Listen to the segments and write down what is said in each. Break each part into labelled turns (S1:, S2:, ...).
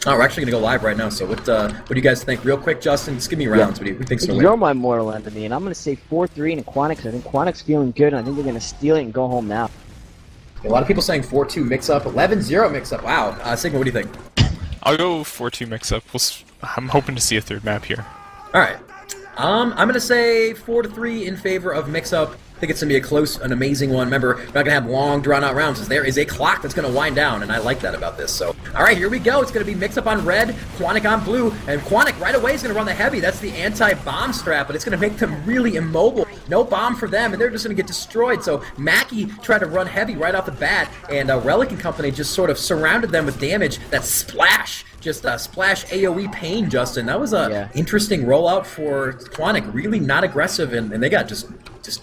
S1: Oh, we're actually gonna go live right now. So what do you guys think? Real quick, Justin, just give me rounds. What do you think's gonna
S2: You're
S1: win?
S2: my mortal enemy, and I'm going to say 4-3 in Quantic. I think Quantic's feeling good, and I think they're going to steal it and go home now.
S1: A lot of people saying 4-2 mix-up, 11-0 mix-up. Wow. Sigma, what do you think?
S3: I'll go 4-2 mix-up. I'm hoping to see a third map here.
S1: All right. I'm gonna say 4-3 in favor of mix-up. I think it's gonna be a close, an amazing one. Remember, we're not gonna have long, drawn-out rounds, because there is a clock that's gonna wind down, and I like that about this. So, all right, here we go. It's gonna be mix-up on red, Quantic on blue, and Quantic right away is gonna run the heavy. That's the anti-bomb strap, but it's gonna make them really immobile. No bomb for them, and they're just gonna get destroyed. So Mackie tried to run heavy right off the bat, and Relic and company just sort of surrounded them with damage. That splash. Just splash AoE pain, Justin. That was a interesting rollout for Quantic. Really not aggressive, and they got just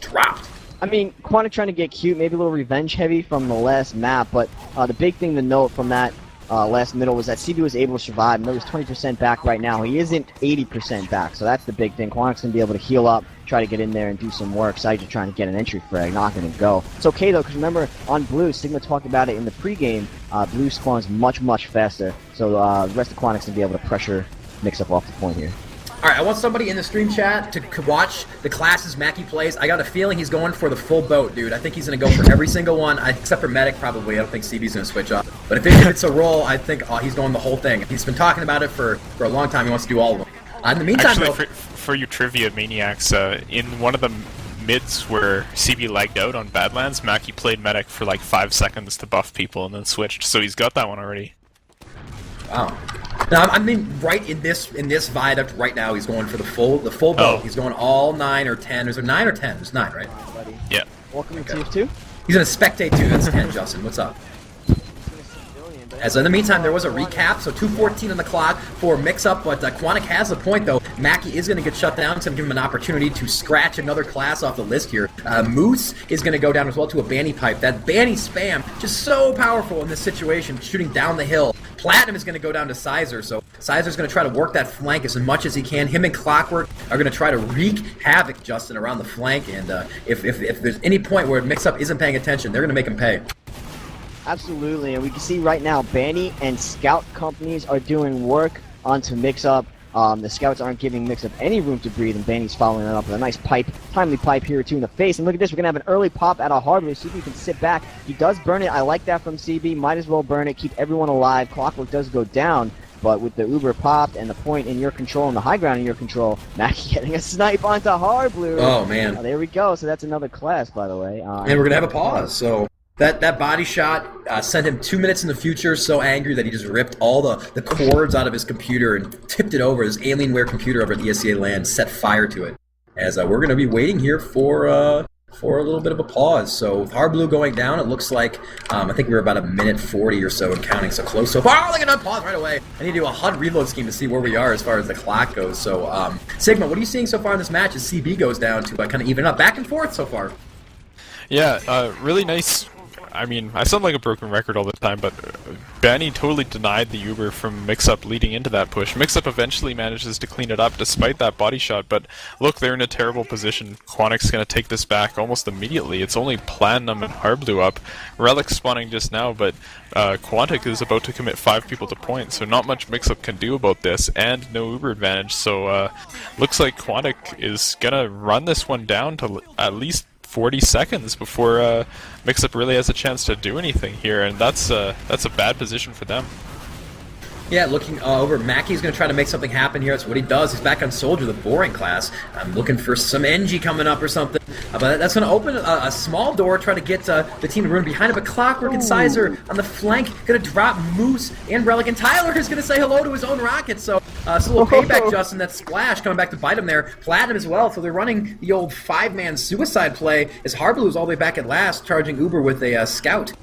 S1: dropped.
S2: I mean, Quantic trying to get cute, maybe a little revenge heavy from the last map, but the big thing to note from that last middle was that CB was able to survive. I know he's 20% back right now. He isn't 80% back, so that's the big thing. Quantic's going to be able to heal up, try to get in there and do some work. Saija trying to get an entry frag, not going to go. It's okay, though, because remember, on blue, Sigma talked about it in the pregame, blue spawns much faster, so the rest of Quantic's going to be able to pressure MixUp off the point here.
S1: Alright, I want somebody in the stream chat to watch the classes Mackie plays. I got a feeling he's going for the full boat, dude. I think he's going to go for every single one, except for Medic, probably. I don't think CB's going to switch up. But if it's a roll, I think he's going the whole thing. He's been talking about it for a long time. He wants to do all of them. In the meantime,
S3: actually,
S1: though...
S3: for you trivia maniacs, in one of the mids where CB lagged out on Badlands, Mackie played Medic for like 5 seconds to buff people and then switched, so he's got that one already.
S1: Wow. Now, I mean, right in this viaduct right now, he's going for the full boat.
S3: Oh.
S1: He's going all 9 or 10. Is there 9 or 10? There's 9, right?
S3: Yeah.
S2: Welcome to TF2.
S1: He's gonna spectate too. That's 10, Justin. What's up? As in the meantime, there was a recap, so 2:14 on the clock for mix-up, but Quantic has the point, though. Mackie is going to get shut down. It's going to give him an opportunity to scratch another class off the list here. Moose is going to go down as well to a Banny pipe. That Banny spam, just so powerful in this situation, shooting down the hill. Platinum is going to go down to Sizer, so Sizer's going to try to work that flank as much as he can. Him and Clockwork are going to try to wreak havoc, Justin, around the flank, and if there's any point where mix-up isn't paying attention, they're going to make him pay.
S2: Absolutely, and we can see right now, Banny and Scout companies are doing work onto MixUp. The Scouts aren't giving MixUp any room to breathe, and Banny's following that up with a nice pipe, timely pipe here too in the face. And look at this, we're going to have an early pop at a hardware. CB can sit back. He does burn it. I like that from CB. Might as well burn it, keep everyone alive. Clockwork does go down, but with the Uber popped and the point in your control and the high ground in your control, Mackie getting a snipe onto hard blue.
S1: Oh, man.
S2: There we go. So that's another class, by the way.
S1: And we're going to have a pause, so... That body shot sent him 2 minutes in the future, so angry that he just ripped all the cords out of his computer and tipped it over, his Alienware computer over at the S10LAN, set fire to it. As we're going to be waiting here for a little bit of a pause. So with hard blue going down, it looks like, I think we were about a minute 40 or so and counting, so close so far. Oh, look at that pause right away. I need to do a HUD reload scheme to see where we are as far as the clock goes. So, Sigma, what are you seeing so far in this match as CB goes down to kind of even up? Back and forth so far.
S3: Yeah, really nice. I mean, I sound like a broken record all the time, but Banny totally denied the Uber from MixUp leading into that push. MixUp eventually manages to clean it up despite that body shot, but look, they're in a terrible position. Quantic's going to take this back almost immediately. It's only Platinum and Harblew up. Relic spawning just now, but Quantic is about to commit 5 people to point, so not much MixUp can do about this, and no Uber advantage, so looks like Quantic is going to run this one down to at least 40 seconds before MixUp really has a chance to do anything here, and that's a bad position for them.
S1: Yeah, looking over, Mackie's going to try to make something happen here. That's what he does. He's back on Soldier, the boring class. I'm looking for some NG coming up or something. But that's going to open a small door, try to get the team to run behind him. But Clockwork and Sizer on the flank, going to drop Moose and Relic. And Tyler is going to say hello to his own rocket. So it's a little payback, Justin. That splash coming back to bite him there. Platinum as well. So they're running the old 5-man suicide play as Harblew is all the way back at last, charging Uber with a scout.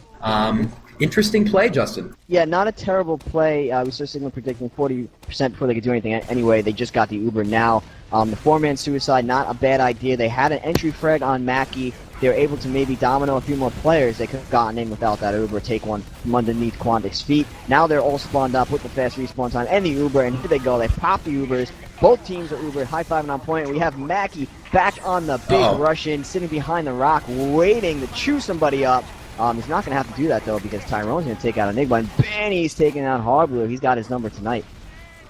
S1: Interesting play, Justin.
S2: Yeah, not a terrible play. We saw Sigma predicting 40% before they could do anything. Anyway, they just got the Uber now. The 4-man suicide, not a bad idea. They had an entry frag on Mackie. They were able to maybe domino a few more players. They could have gotten in without that Uber, take one from underneath Quantic's feet. Now they're all spawned up with the fast respawn time and the Uber, and here they go. They pop the Ubers. Both teams are Uber, high-fiving on point. We have Mackie back on the big Russian, sitting behind the rock, waiting to chew somebody up. He's not going to have to do that, though, because Tyrone's going to take out Enigma, and Benny's taking out Harblu. He's got his number tonight.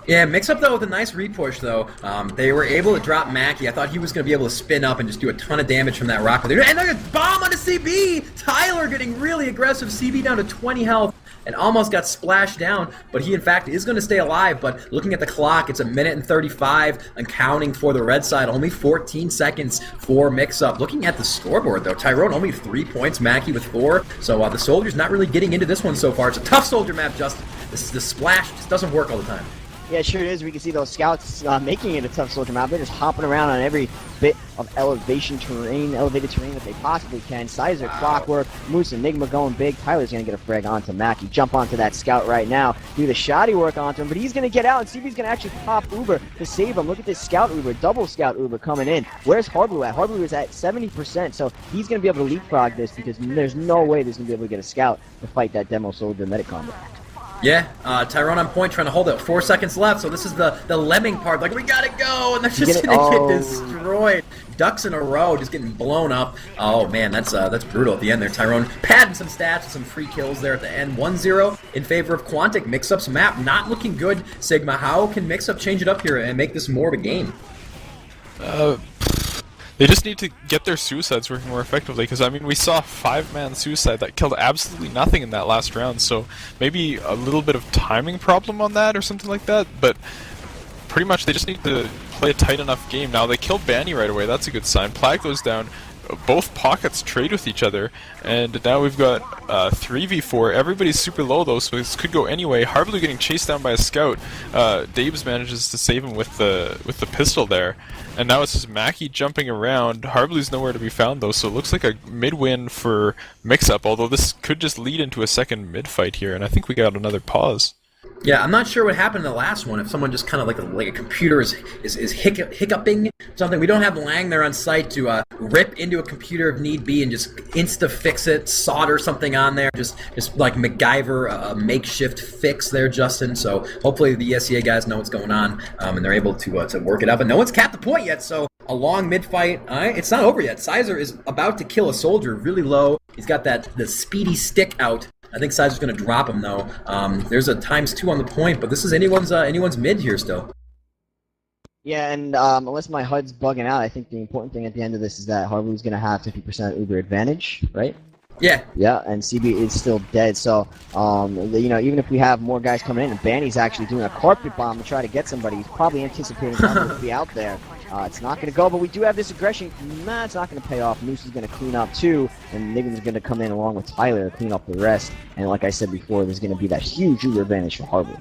S1: Yeah, MixUp, though, with a nice repush, though. They were able to drop Mackie. I thought he was going to be able to spin up and just do a ton of damage from that rocket. And they're going to bomb onto CB! Tyler getting really aggressive. CB down to 20 health and almost got splashed down. But he, in fact, is going to stay alive. But looking at the clock, it's 1:35 and counting for the red side. Only 14 seconds for MixUp. Looking at the scoreboard, though, Tyrone only 3 points, Mackie with 4. So the Soldier's not really getting into this one so far. It's a tough Soldier map, Justin. The splash just doesn't work all the time.
S2: Yeah, it sure is. We can see those scouts making it a tough Soldier map. They're just hopping around on every bit of elevated terrain that they possibly can. Sizer, Clockwork, Moose, Enigma going big. Tyler's going to get a frag onto Mackie. Jump onto that scout right now. Do the shoddy work onto him, but he's going to get out, and CB's going to actually pop Uber to save him. Look at this scout Uber, double scout Uber coming in. Where's Harblu at? Harblu is at 70%, so he's going to be able to leapfrog this because there's no way there's going to be able to get a scout to fight that demo Soldier medic combo.
S1: Yeah, Tyrone on point trying to hold it. 4 seconds left, so this is the lemming part. Like, we gotta go, and they're just gonna get destroyed. Ducks in a row, just getting blown up. Oh man, that's brutal at the end there. Tyrone padding some stats with some free kills there at the end. 1-0 in favor of Quantic. MixUp's map not looking good. Sigma, how can MixUp change it up here and make this more of a game?
S3: They just need to get their suicides working more effectively, because, I mean, we saw a 5-man suicide that killed absolutely nothing in that last round, so maybe a little bit of timing problem on that or something like that, but pretty much they just need to play a tight enough game. Now, they killed Banny right away, that's a good sign. Plag goes down, both pockets trade with each other, and now we've got 3v4. Everybody's super low though, so this could go anyway. Harblu getting chased down by a scout. Dabes manages to save him with the pistol there, and now it's just Mackie jumping around. Harblu's nowhere to be found though, so it looks like a mid-win for MixUp, although this could just lead into a second mid-fight here, and I think we got another pause.
S1: Yeah, I'm not sure what happened in the last one. If someone just kind of like a computer is hiccuping something. We don't have Lang there on site to rip into a computer if need be and just insta fix it, solder something on there, just like MacGyver a makeshift fix there, Justin. So hopefully the SEA guys know what's going on and they're able to work it up. And no one's capped the point yet, so a long mid fight. It's not over yet. Sizer is about to kill a Soldier really low. He's got the speedy stick out. I think Sizer's going to drop him, though. There's a ×2 on the point, but this is anyone's mid here still.
S2: Yeah, and unless my HUD's bugging out, I think the important thing at the end of this is that Harblu's going to have 50% Uber advantage, right?
S1: Yeah.
S2: Yeah, and CB is still dead, so, even if we have more guys coming in, and Banny's actually doing a carpet bomb to try to get somebody, he's probably anticipating Harblu to be out there. It's not going to go, but we do have this aggression. Nah, it's not going to pay off. Moose is going to clean up too, and Niggam's going to come in along with Tyler to clean up the rest. And like I said before, there's going to be that huge Uber advantage for Harblu.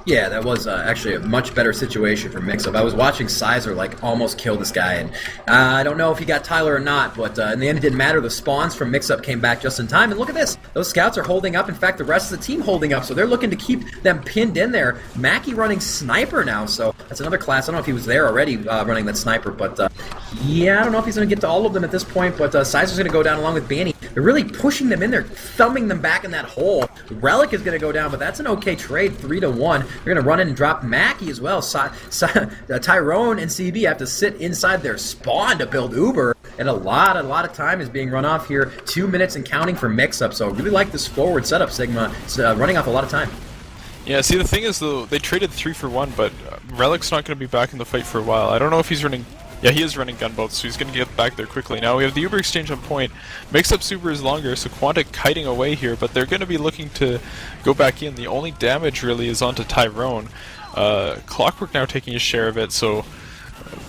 S1: Yeah, that was actually a much better situation for MixUp. I was watching Sizer almost kill this guy, and I don't know if he got Tyler or not, but in the end it didn't matter. The spawns from MixUp came back just in time, and look at this. Those scouts are holding up. In fact, the rest of the team holding up, so they're looking to keep them pinned in there. Mackie running Sniper now, so that's another class. I don't know if he was there already running that Sniper, but yeah, I don't know if he's going to get to all of them at this point, but Sizer's going to go down along with Banny. They're really pushing them in there, thumbing them back in that hole. Relic is going to go down, but that's an okay trade, 3-1. They're going to run in and drop Mackie as well. Tyrone and CB have to sit inside their spawn to build Uber, and a lot of time is being run off here. 2 minutes and counting for MixUp, so really like this forward setup, Sigma. It's running off a lot of time.
S3: Yeah, see, the thing is, though, they traded 3 for 1, but Relic's not going to be back in the fight for a while. I don't know if he's running... Yeah, he is running gunboats, so he's going to get back there quickly. Now, we have the Uber exchange on point. MixUp super is longer, so Quantic kiting away here, but they're going to be looking to go back in. The only damage, really, is onto Tyrone. Clockwork now taking a share of it, so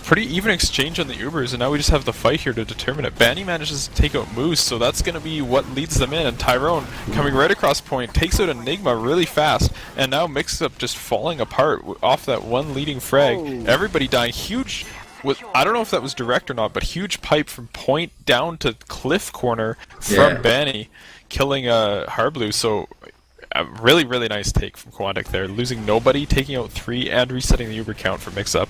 S3: pretty even exchange on the Ubers, and now we just have the fight here to determine it. Banny manages to take out Moose, so that's going to be what leads them in, and Tyrone coming right across point, takes out Enigma really fast, and now MixUp just falling apart off that one leading frag. Oh. Everybody dying. Huge... I don't know if that was direct or not, but huge pipe from point down to cliff corner from Banny, killing Harblu, so a really, really nice take from Quantic there. Losing nobody, taking out 3, and resetting the Uber count for MixUp.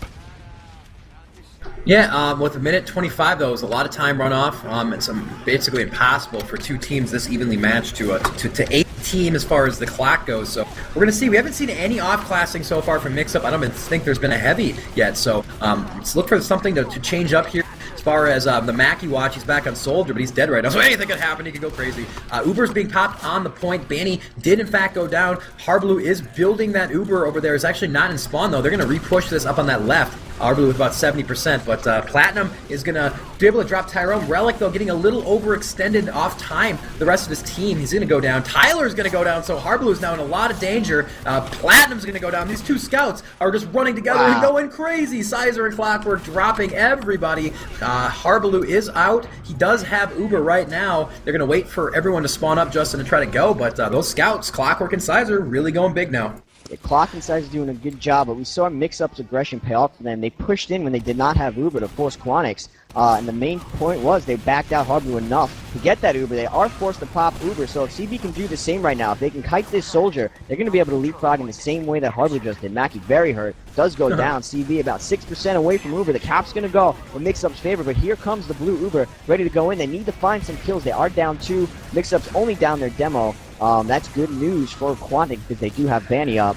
S1: Yeah, with 1:25 though, it was a lot of time run off. It's basically impossible for two teams this evenly matched to 18 as far as the clock goes. So we're gonna see. We haven't seen any off-classing so far from MixUp. I don't even think there's been a heavy yet. So let's look for something to change up here. far as the Mackie watch, he's back on Soldier, but he's dead right now, so anything could happen. He could go crazy. Uber's being popped on the point. Banny did, in fact, go down. Harblue is building that Uber over there. It's actually not in spawn, though. They're going to re-push this up on that left. Harblue with about 70%, but Platinum is going to be able to drop Tyrone. Relic, though, getting a little overextended off time. The rest of his team, he's going to go down. Tyler's going to go down, so Harblue is now in a lot of danger. Platinum's going to go down. These two scouts are just running together and going crazy. Sizer and Clockwork dropping everybody. Harblue is out. He does have Uber right now. They're going to wait for everyone to spawn up, Justin, and try to go, but those scouts, Clockwork and Sizer, really going big now.
S2: Yeah, Clock and Size are doing a good job, but we saw MixUp's aggression pay off for them. They pushed in when they did not have Uber to force Quantics, and the main point was they backed out Harblue enough to get that Uber. They are forced to pop Uber, so if CB can do the same right now, if they can kite this Soldier, they're going to be able to leapfrog in the same way that Harblue just did. Mackie very hurt, does go down. CB about 6% away from Uber. The cap's going to go in MixUp's favor, but here comes the blue Uber ready to go in. They need to find some kills. They are down 2. MixUp's only down their demo. That's good news for Quantic because they do have Banny up.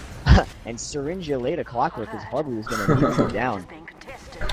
S2: And Syringia later Clockwork because Harblue is going to need to go down.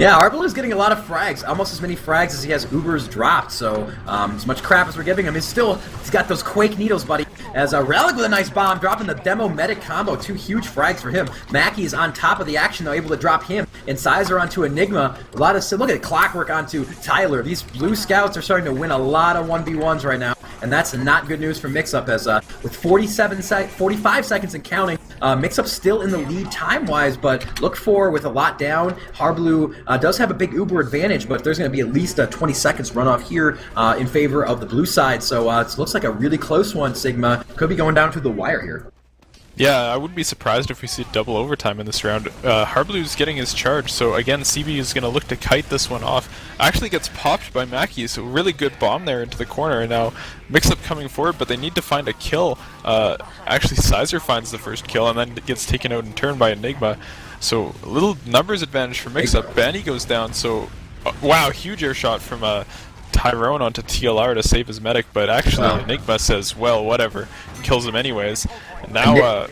S1: Yeah, Harblue is getting a lot of frags, almost as many frags as he has Ubers dropped, so as much crap as we're giving him, he's got those Quake Needles, buddy. As Relic with a nice bomb, dropping the Demo Medic combo, 2 huge frags for him. Mackie is on top of the action, though, able to drop him, and Sizer onto Enigma. A lot of, look at Clockwork onto Tyler. These blue scouts are starting to win a lot of 1v1s right now, and that's not good news for MixUp, as with 45 seconds and counting, MixUp still in the lead time-wise, but look for, with a lot down, Harblue does have a big Uber advantage, but there's going to be at least 20 seconds runoff here in favor of the blue side, so it looks like a really close one. Sigma could be going down to the wire here.
S3: Yeah, I wouldn't be surprised if we see double overtime in this round. Harblue's getting his charge, so again, CB is going to look to kite this one off. Actually gets popped by Mackie, so really good bomb there into the corner, and now MixUp coming forward, but they need to find a kill. Actually, Sizer finds the first kill, and then gets taken out in turn by Enigma. So, a little numbers advantage for MixUp. Banny goes down, so, wow, huge air shot from Tyrone onto TLR to save his medic, but actually Enigma says, well, whatever, kills him anyways. And now,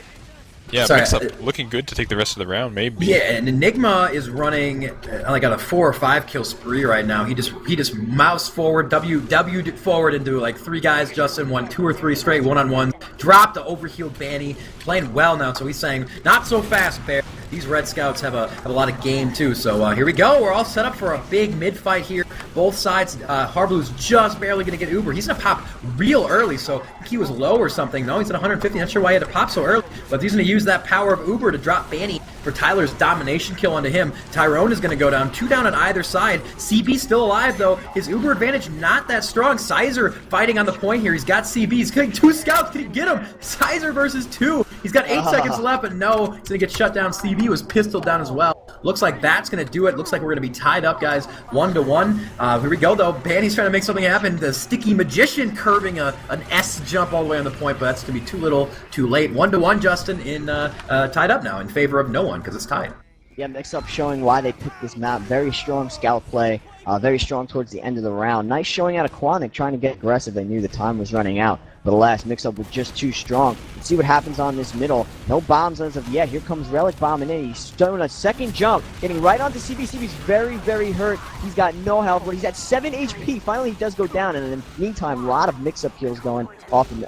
S3: yeah, MixUp looking good to take the rest of the round, maybe.
S1: Yeah, and Enigma is running like on a 4 or 5 kill spree right now. He just moused forward, W'd forward into like 3 guys. Justin won 2 or 3 straight 1-on-1s. Dropped the overhealed Banny, playing well now. So he's saying, not so fast, Bear. These Red Scouts have a lot of game too. So here we go. We're all set up for a big mid fight here. Both sides. Harblue's just barely going to get Uber. He's going to pop real early. So I think he was low or something. No, he's at 150. Not sure why he had to pop so early. But he's going to use that power of Uber to drop Banny for Tyler's domination kill onto him. Tyrone is going to go down. 2 down on either side. CB still alive though. His Uber advantage not that strong. Sizer fighting on the point here. He's got CB. He's getting 2 scouts. Can he get him? Sizer versus 2. He's got 8 seconds left, but no. He's going to get shut down. CB was pistoled down as well. Looks like that's going to do it. Looks like we're going to be tied up, guys. 1-1. Here we go, though. Banny's trying to make something happen. The Sticky Magician curving an S jump all the way on the point, but that's going to be too little, too late. 1-1, Justin, in tied up now in favor of no one because it's tied.
S2: Yeah, MixUp showing why they picked this map. Very strong scout play. Very strong towards the end of the round. Nice showing out of Quantic trying to get aggressive. They knew the time was running out. But alas, MixUp was just too strong. Let's see what happens on this middle. No bombs as of yet. Here comes Relic bombing in. He's doing a second jump, getting right onto CB. CB's very, very hurt. He's got no health, but he's at 7 HP. Finally, he does go down, and in the meantime, a lot of MixUp kills going off. And,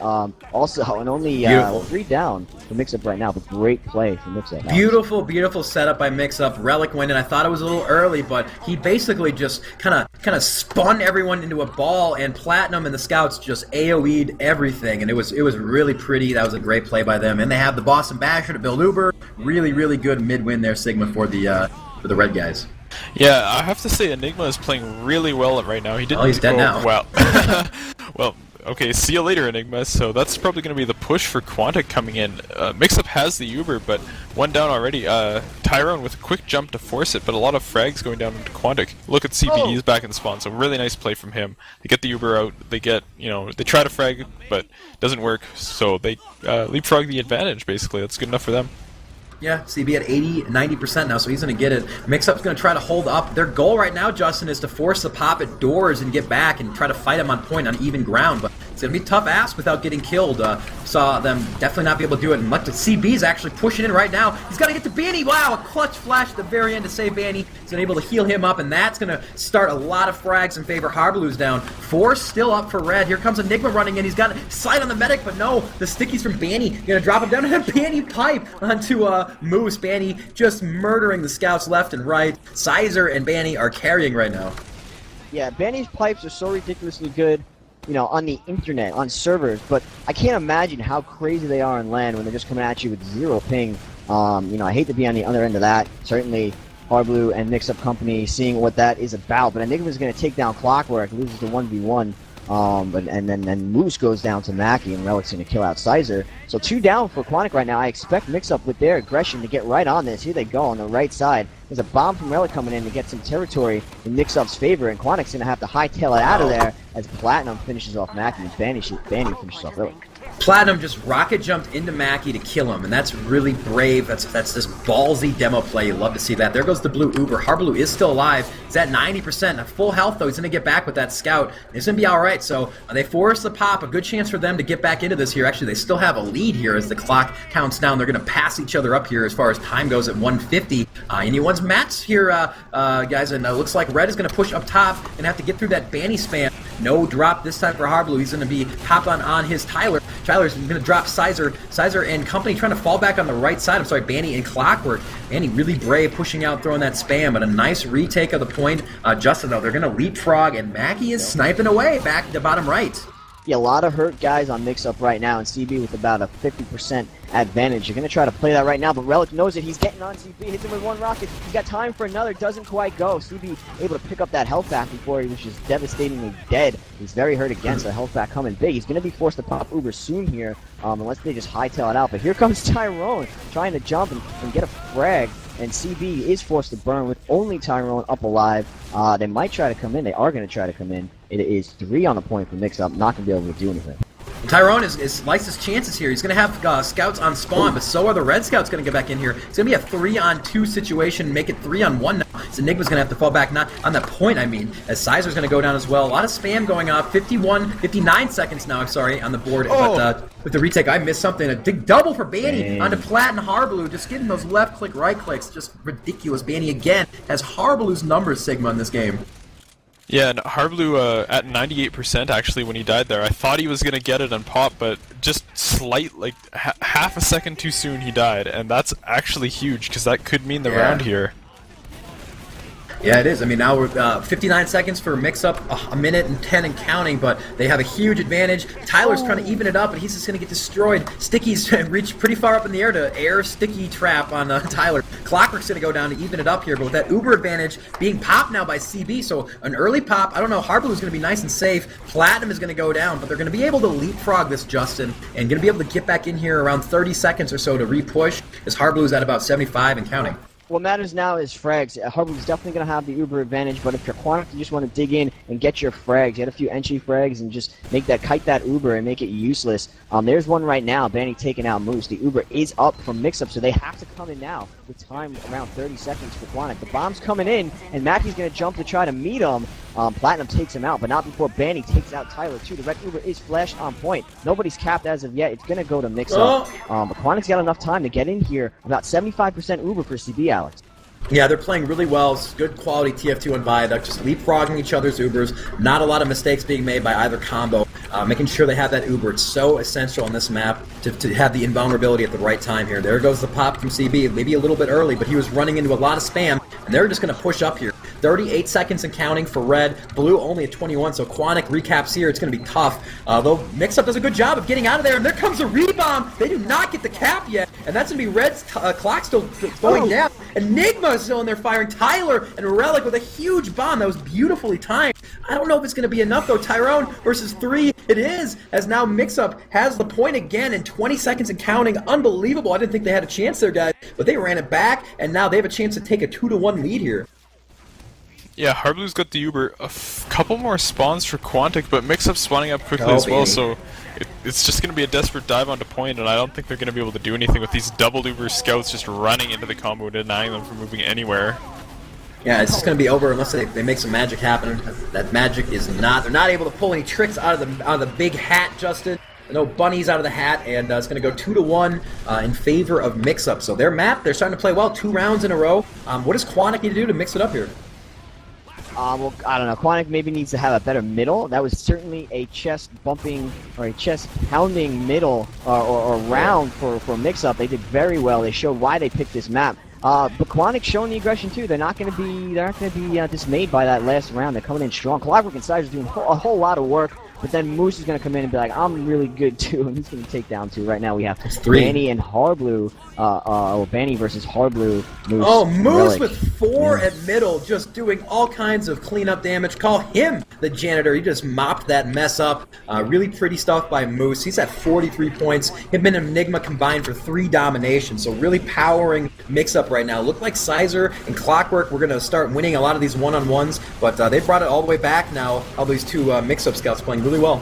S2: also, and only 3 down for MixUp right now, but great play for MixUp.
S1: Beautiful, beautiful setup by MixUp. Relic went in. I thought it was a little early, but he basically just kind of spun everyone into a ball, and Platinum and the Scouts just AoE'd everything, and it was really pretty. That was a great play by them, and they have the Boston Basher to build Uber. Really, really good mid-win there, Sigma, for the red guys.
S3: Yeah, I have to say Enigma is playing really well right now. He didn't.
S1: Oh, he's dead now.
S3: Well, well. Okay, see you later, Enigma. So that's probably going to be the push for Quantic coming in. MixUp has the Uber, but 1 down already. Tyrone with a quick jump to force it, but a lot of frags going down into Quantic. Look at CBD, he's back in spawn, so really nice play from him. They get the Uber out, they get, they try to frag, but it doesn't work, so they leapfrog the advantage, basically. That's good enough for them.
S1: Yeah, CB at 80, 90% now, so he's going to get it. MixUp's going to try to hold up. Their goal right now, Justin, is to force the pop at doors and get back and try to fight him on point on even ground, but It's going to be a tough ask without getting killed. Saw them definitely not be able to do it. And CB's actually pushing in right now. He's got to get to Banny. Wow, a clutch flash at the very end to save Banny. He's been able to heal him up, and that's going to start a lot of frags in favor. Harbaloo's down. 4 still up for red. Here comes Enigma running in. He's got sight on the medic, but no, the stickies from Banny going to drop him down, and Banny pipe onto Moose. Banny just murdering the scouts left and right. Sizer and Banny are carrying right now.
S2: Yeah, Banny's pipes are so ridiculously good, you know, on the internet, on servers, but I can't imagine how crazy they are on LAN when they're just coming at you with 0 ping. You know, I hate to be on the other end of that. Certainly, Harbaloo and MixUp Company seeing what that is about, but Enigma's going to take down Clockwork, loses the 1v1. And then Moose goes down to Mackie, and Relic's going to kill out Sizer. So 2 down for Quantic right now. I expect MixUp with their aggression to get right on this. Here they go on the right side. There's a bomb from Relic coming in to get some territory in MixUp's favor, and Quantic's going to have to hightail it out of there as Platinum finishes off Mackie and Banny finishes off Relic.
S1: Platinum just rocket jumped into Mackie to kill him, and that's really brave. That's this ballsy demo play. You love to see that. There goes the blue Uber. Harbaloo is still alive. He's at 90%. At full health, though. He's going to get back with that scout. He's going to be all right. So they force the pop. A good chance for them to get back into this here. Actually, they still have a lead here as the clock counts down. They're going to pass each other up here as far as time goes at 150. Anyone's mats here, guys, and it looks like Red is going to push up top and have to get through that Banny spam. No drop this time for Harbaloo. He's going to be popped on his Tyler. Tyler's going to drop Sizer. Sizer and company trying to fall back on the right side. I'm sorry, Banny and Clockwork. Banny really brave, pushing out, throwing that spam, but a nice retake of the point. Justin, though, they're going to leapfrog, and Mackie is sniping away back to bottom right.
S2: Yeah, a lot of hurt guys on MixUp right now, and CB with about a 50% advantage. You're going to try to play that right now, but Relic knows it. He's getting on CB, hits him with 1 rocket. He's got time for another, doesn't quite go. CB able to pick up that health back before he was just devastatingly dead. He's very hurt again, so the health back coming big. He's going to be forced to pop Uber soon here, unless they just hightail it out. But here comes Tyrone trying to jump and get a frag. And CB is forced to burn with only Tyrone up alive. They might try to come in. They are going to try to come in. It is 3 on the point for MixUp. Not going to be able to do anything.
S1: Tyrone likes his chances here. He's going to have scouts on spawn, but so are the red scouts going to get back in here. It's going to be a 3-on-2 situation, make it 3-on-1 now. So Enigma's going to have to fall back, not on that point, I mean, as Sizer's going to go down as well. A lot of spam going off. 59 seconds now, I'm sorry, on the board. But with the retake, I missed something. A big double for Banny onto Plat and Harbaloo. Just getting those left click, right clicks. Just ridiculous. Banny again has Harbaloo's numbers, Sigma, in this game.
S3: Yeah, and Harbaloo at 98% actually when he died there. I thought he was going to get it and pop, but just half a second too soon he died, and that's actually huge because that could mean the round here.
S1: Yeah, it is. I mean, now we're 59 seconds for MixUp, a minute and 10 and counting, but they have a huge advantage. Tyler's trying to even it up, and he's just going to get destroyed. Sticky's reached pretty far up in the air to air Sticky trap on Tyler. Clockwork's going to go down to even it up here, but with that Uber advantage being popped now by CB, so an early pop, I don't know, Harbaloo's going to be nice and safe. Platinum is going to go down, but they're going to be able to leapfrog this Justin, and going to be able to get back in here around 30 seconds or so to re-push, as Harbaloo's at about 75 and counting.
S2: What matters now is frags. Harbaloo's definitely going to have the Uber advantage, but if you're Quantic, you just want to dig in and get your frags. Get a few entry frags and just kite that Uber and make it useless. There's one right now. Banny taking out Moose. The Uber is up from MixUp, so they have to come in now with time around 30 seconds for Quantic. The bomb's coming in, and Mackie's going to jump to try to meet him. Platinum takes him out, but not before Banny takes out Tyler, too. The red Uber is flashed on point. Nobody's capped as of yet. It's going to go to MixUp. But Quantic's got enough time to get in here. About 75% Uber for CB, Alex.
S1: Yeah, they're playing really well. It's good quality TF2 and Viaduct, just leapfrogging each other's Ubers. Not a lot of mistakes being made by either combo. Making sure they have that Uber. It's so essential on this map to have the invulnerability at the right time here. There goes the pop from CB, maybe a little bit early, but he was running into a lot of spam, and they're just going to push up here. 38 seconds and counting for red. Blue only at 21, so Quantic recaps here. It's going to be tough. Though MixUp does a good job of getting out of there, and there comes a rebound. They do not get the cap yet, and that's going to be Red's clock still going down. Enigma is still in there firing. Tyler and Relic with a huge bomb that was beautifully timed. I don't know if it's going to be enough, though. Tyrone versus 3. It is, as now MixUp has the point again in 20 seconds and counting. Unbelievable. I didn't think they had a chance there, guys, but they ran it back, and now they have a chance to take a 2-1 lead here.
S3: Yeah, Harbaloo's got the Uber. A couple more spawns for Quantic, but MixUp spawning up quickly as well, so it's just going to be a desperate dive onto point, and I don't think they're going to be able to do anything with these double Uber scouts just running into the combo, denying them from moving anywhere.
S1: Yeah, it's just going to be over unless they make some magic happen. That magic is not. They're not able to pull any tricks out of the big hat, Justin. No bunnies out of the hat, and it's going to go 2-1 in favor of MixUp. So their map, they're starting to play well, 2 rounds in a row. What does Quantic need to do to mix it up here?
S2: Well, I don't know. Quantic maybe needs to have a better middle. That was certainly a chest bumping or a chest pounding middle or round for MixUp. They did very well. They showed why they picked this map. But Quantic showing the aggression too. They're not going to be dismayed by that last round. They're coming in strong. Clockwork and Sizer doing a whole lot of work. But then Moose is going to come in and be like, I'm really good too, and he's going to take down 2. Right now we have Banny and Harblue, Banny versus Harblue, Moose.
S1: Oh, Moose
S2: Relic.
S1: with 4 at middle, just doing all kinds of cleanup damage. Call him the janitor. He just mopped that mess up. Really pretty stuff by Moose. He's at 43 points. Him and Enigma combined for 3 dominations, so really powering MixUp right now. Look like Sizer and Clockwork, we're going to start winning a lot of these one-on-ones, but they brought it all the way back now. All these 2 MixUp scouts playing really well.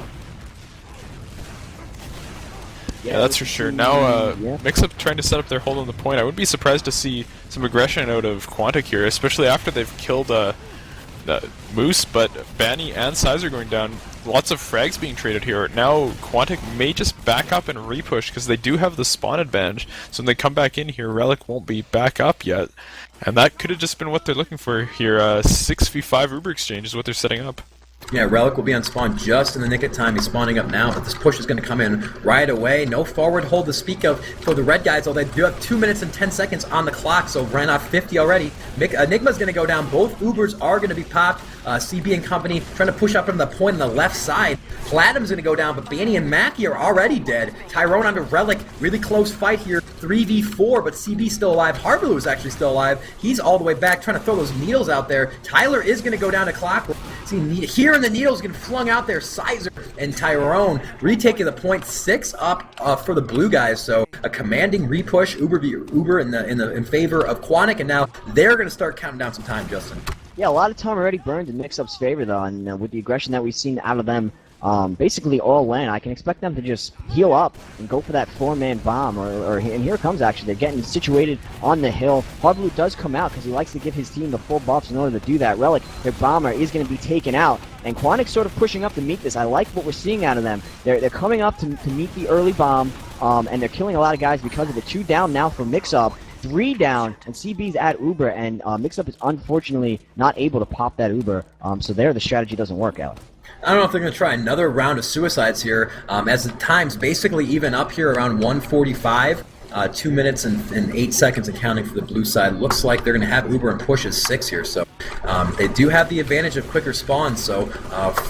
S3: Yeah, that's for sure. Now, MixUp trying to set up their hold on the point. I wouldn't be surprised to see some aggression out of Quantic here, especially after they've killed Moose, but Banny and Sizer going down. Lots of frags being traded here. Now, Quantic may just back up and repush because they do have the spawn advantage. So when they come back in here, Relic won't be back up yet. And that could have just been what they're looking for here. 6v5 Uber exchange is what they're setting up.
S1: Yeah, Relic will be on spawn just in the nick of time. He's spawning up now, but this push is going to come in right away. No forward hold to speak of for the red guys, although they do have 2 minutes and 10 seconds on the clock, so ran off 50 already. Enigma's going to go down. Both Ubers are going to be popped. CB and company trying to push up on the point on the left side. Platinum's going to go down, but Banny and Mackie are already dead. Tyrone onto Relic. Really close fight here. 3v4, but CB still alive. Harblue is actually still alive. He's all the way back trying to throw those needles out there. Tyler is going to go down to Clockwork. See, here in the needles getting flung out there. Sizer and Tyrone retaking the point. 6 up for the blue guys. So a commanding repush. Uber in favor of Quantic, and now they're going to start counting down some time, Justin.
S2: Yeah, a lot of time already burned in MixUp's favor, though, and with the aggression that we've seen out of them basically all lane, I can expect them to just heal up and go for that 4-man bomb, and here it comes, actually. They're getting situated on the hill. Harblue does come out because he likes to give his team the full buffs in order to do that. Relic, their bomber, is going to be taken out, and Quantic's sort of pushing up to meet this. I like what we're seeing out of them. They're coming up to meet the early bomb, and they're killing a lot of guys because of it. 2 down now for MixUp. 3 down, and CB's at Uber, and MixUp is unfortunately not able to pop that Uber, so there the strategy doesn't work out.
S1: I don't know if they're going to try another round of suicides here, as the time's basically even up here around 1:45. 2 minutes and 8 seconds and counting for the blue side. Looks like they're going to have Uber and push as 6 here, so they do have the advantage of quicker spawns, so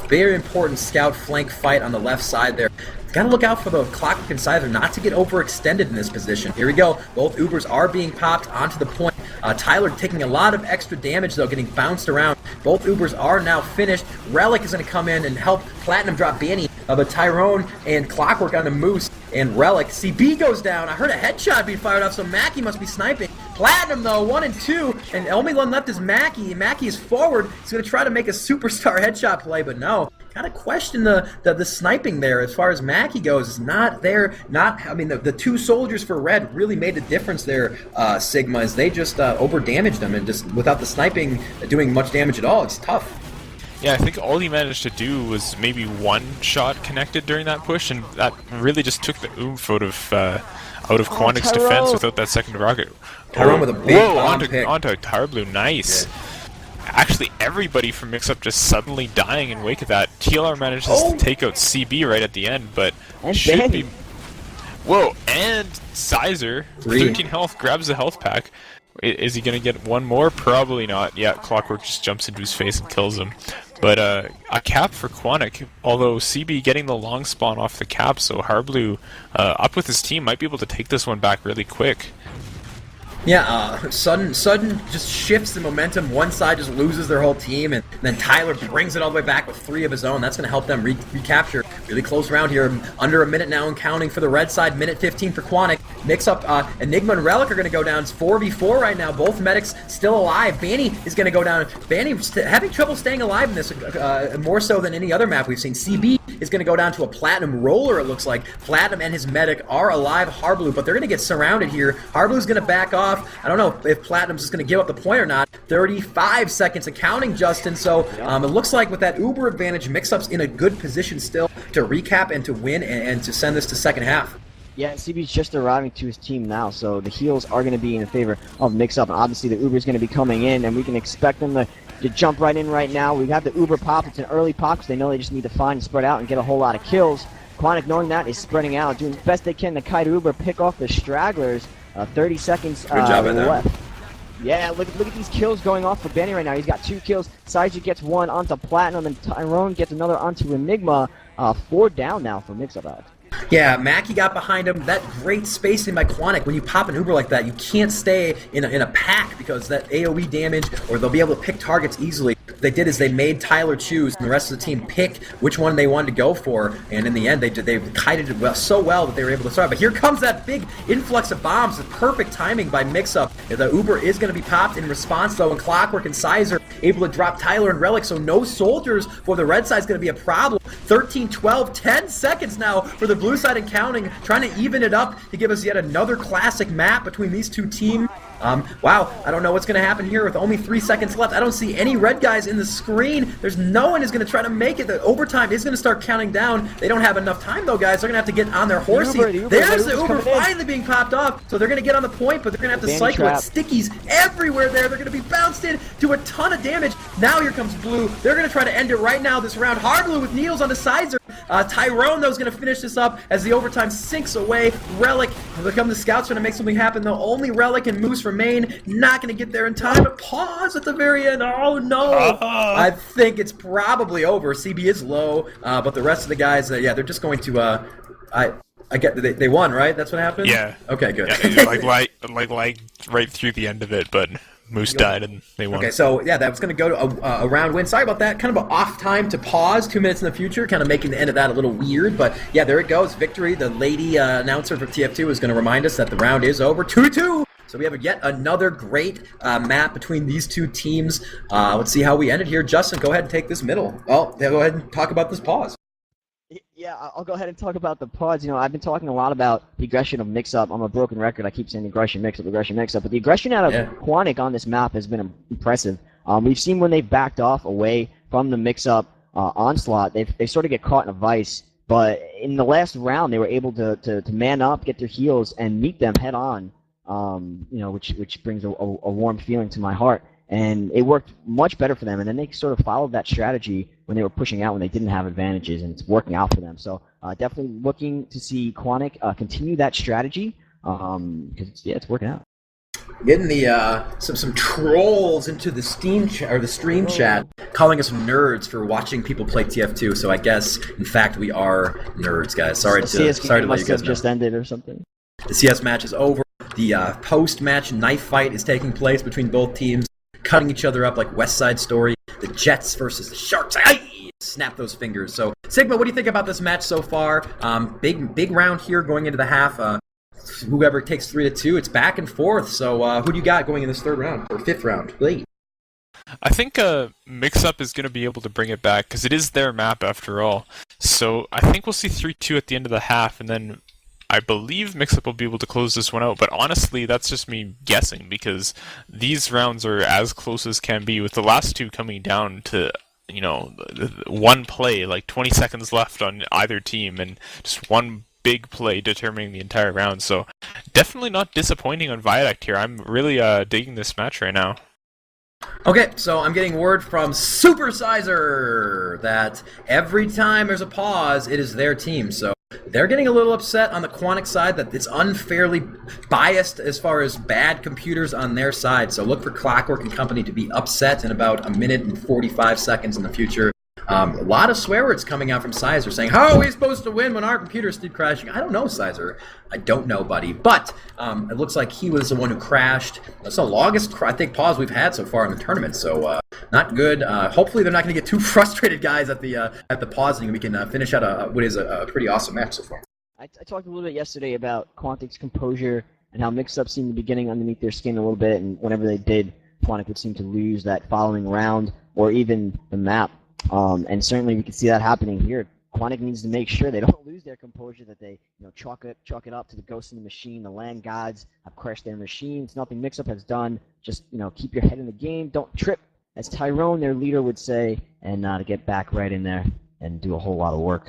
S1: very important scout flank fight on the left side there. Gotta look out for the Clockwork and Sizer not to get overextended in this position. Here we go. Both Ubers are being popped onto the point. Tyler taking a lot of extra damage, though, getting bounced around. Both Ubers are now finished. Relic is going to come in and help Platinum drop Banny. But Tyrone and Clockwork on the Moose and Relic. CB goes down. I heard a headshot being fired off, so Mackie must be sniping. Platinum, though, 1 and 2, and only one left is Mackie. Mackie is forward. He's going to try to make a superstar headshot play, but no. Kind of question the sniping there as far as Mackie goes. Is not there. I mean, the 2 soldiers for red really made the difference there, Sigma, as they just over-damaged them, and just without the sniping doing much damage at all, it's tough.
S3: Yeah, I think all he managed to do was maybe 1 shot connected during that push, and that really just took the oomph out of Quantic's defense without that second rocket.
S1: Tyrone with a big bomb pick.
S3: Onto Tarblue, nice. Yeah. Actually, everybody from MixUp just suddenly dying in wake of that. TLR manages to take out CB right at the end, but
S2: and
S3: should
S2: Banny.
S3: be... Whoa, and Sizer, 13 health, grabs the health pack. Is he going to get 1 more? Probably not. Yeah, Clockwork just jumps into his face and kills him. But a cap for Quantic, although CB getting the long spawn off the cap, so Harblue up with his team might be able to take this one back really quick.
S1: Yeah, sudden just shifts the momentum. One side just loses their whole team, and then Tyler brings it all the way back with 3 of his own. That's going to help them recapture. Really close round here. Under a minute now and counting for the red side. Minute 15 for Quantic. MixUp, Enigma and Relic are going to go down. It's 4v4 right now. Both medics still alive. Banny is going to go down. Banny having trouble staying alive in this, more so than any other map we've seen. CB is going to go down to a Platinum roller, it looks like. Platinum and his medic are alive, Harblue, but they're going to get surrounded here. Harblue's going to back off. I don't know if Platinum's just going to give up the point or not. 35 seconds of counting, Justin, so it looks like with that Uber advantage, MixUp's in a good position still to recap and to win and to send this to second half.
S2: Yeah, CB's just arriving to his team now, so the heals are going to be in favor of MixUp, and obviously the Uber's going to be coming in, and we can expect them to jump right in right now. We have the Uber pop. It's an early pop because they know they just need to find and spread out and get a whole lot of kills. Quantic, knowing that, is spreading out, doing the best they can to kite Uber, pick off the stragglers. 30 seconds
S1: Good job
S2: left. Yeah, look at these kills going off for Benny right now. He's got 2 kills. Saiju gets 1 onto Platinum, and Tyrone gets another onto Enigma. 4 down now for MixUp, Alex.
S1: Yeah, Mackie got behind him. That great spacing by Quantic. When you pop an Uber like that, you can't stay in a pack because that AoE damage, or they'll be able to pick targets easily. What they did is they made Tyler choose and the rest of the team pick which one they wanted to go for, and in the end they kited it so well that they were able to start. But here comes that big influx of bombs. The perfect timing by MixUp. The Uber is going to be popped in response though, and Clockwork and Sizer able to drop Tyler and Relic, so no soldiers for the red side is going to be a problem. 13, 12, 10 seconds now for the blue side and counting, trying to even it up to give us yet another classic map between these two teams. Wow, I don't know what's going to happen here with only 3 seconds left. I don't see any red guys in the screen. There's no one who's going to try to make it. The overtime is going to start counting down. They don't have enough time, though, guys. They're going to have to get on their horsey. There's the Uber finally being popped off. So they're going to get on the point, but they're going to have to cycle it. Stickies everywhere there. They're going to be bounced in to a ton of damage. Now here comes Blue. They're going to try to end it right now this round. Harblue with needles on the Sizer. Tyrone, though, is going to finish this up as the overtime sinks away. Relic, here come the scouts trying to make something happen, though. Only Relic and Moose remain. Not going to get there in time. A pause at the very end. Oh, no. I think it's probably over. CB is low, but the rest of the guys, yeah, they're just going to... I get they won, right? That's what happened?
S3: Yeah.
S1: Okay, good.
S3: Yeah, like right through the end of it, but Moose died and they won.
S1: Okay, so yeah, that was going to go to a round win. Sorry about that. Kind of an off time to pause, 2 minutes in the future, kind of making the end of that a little weird. But yeah, there it goes. Victory. The lady announcer for TF2 is going to remind us that the round is over. 2-2. So we have yet another great map between these two teams. Let's see how we ended here. Justin, go ahead and take this middle. Well, go ahead and talk about this pause.
S2: Yeah, I'll go ahead and talk about the pods. You know, I've been talking a lot about the aggression of MixUp. I'm a broken record. I keep saying aggression MixUp, but the aggression out of Quantic on this map has been impressive. We've seen when they've backed off away from the MixUp onslaught, they sort of get caught in a vice. But in the last round, they were able to man up, get their heals, and meet them head on. You know, which brings a warm feeling to my heart. And it worked much better for them. And then they sort of followed that strategy when they were pushing out when they didn't have advantages, and it's working out for them. So definitely looking to see Quantic continue that strategy because it's working out.
S1: Getting the some trolls into the stream chat, calling us nerds for watching people play TF2. So I guess in fact we are nerds, guys. Sorry to let you guys know.
S2: Just ended or something.
S1: The CS match is over. The post-match knife fight is taking place between both teams, cutting each other up like West Side Story. The Jets versus the Sharks. Snap those fingers. So, Sigma, what do you think about this match so far? Big round here going into the half. Whoever takes 3-2, it's back and forth. So, who do you got going in this third round or fifth round? Lee.
S3: I think MixUp is going to be able to bring it back because it is their map after all. So I think we'll see 3-2 at the end of the half, and then I believe MixUp will be able to close this one out, but honestly, that's just me guessing because these rounds are as close as can be, with the last two coming down to, you know, one play, like 20 seconds left on either team, and just one big play determining the entire round. So definitely not disappointing on Viaduct here. I'm really digging this match right now.
S1: Okay, so I'm getting word from Supersizer that every time there's a pause, it is their team. So they're getting a little upset on the Quantic side that it's unfairly biased as far as bad computers on their side. So look for Clockwork and company to be upset in about 1 minute and 45 seconds in the future. A lot of swear words coming out from Sizer saying, how are we supposed to win when our computers keep crashing? I don't know, Sizer. I don't know, buddy. But it looks like he was the one who crashed. That's the longest, I think, pause we've had so far in the tournament. So not good. Hopefully they're not going to get too frustrated, guys, at the pausing. We can finish out what is a pretty awesome match so far.
S2: I talked a little bit yesterday about Quantic's composure and how MixUp seemed to be getting underneath their skin a little bit, and whenever they did, Quantic would seem to lose that following round or even the map. And certainly we can see that happening here. Quantic needs to make sure they don't lose their composure, that they chalk it up to the ghost in the machine. The LAN gods have crashed their machines. Nothing MixUp has done. Just keep your head in the game. Don't trip, as Tyrone, their leader, would say, and to get back right in there and do a whole lot of work.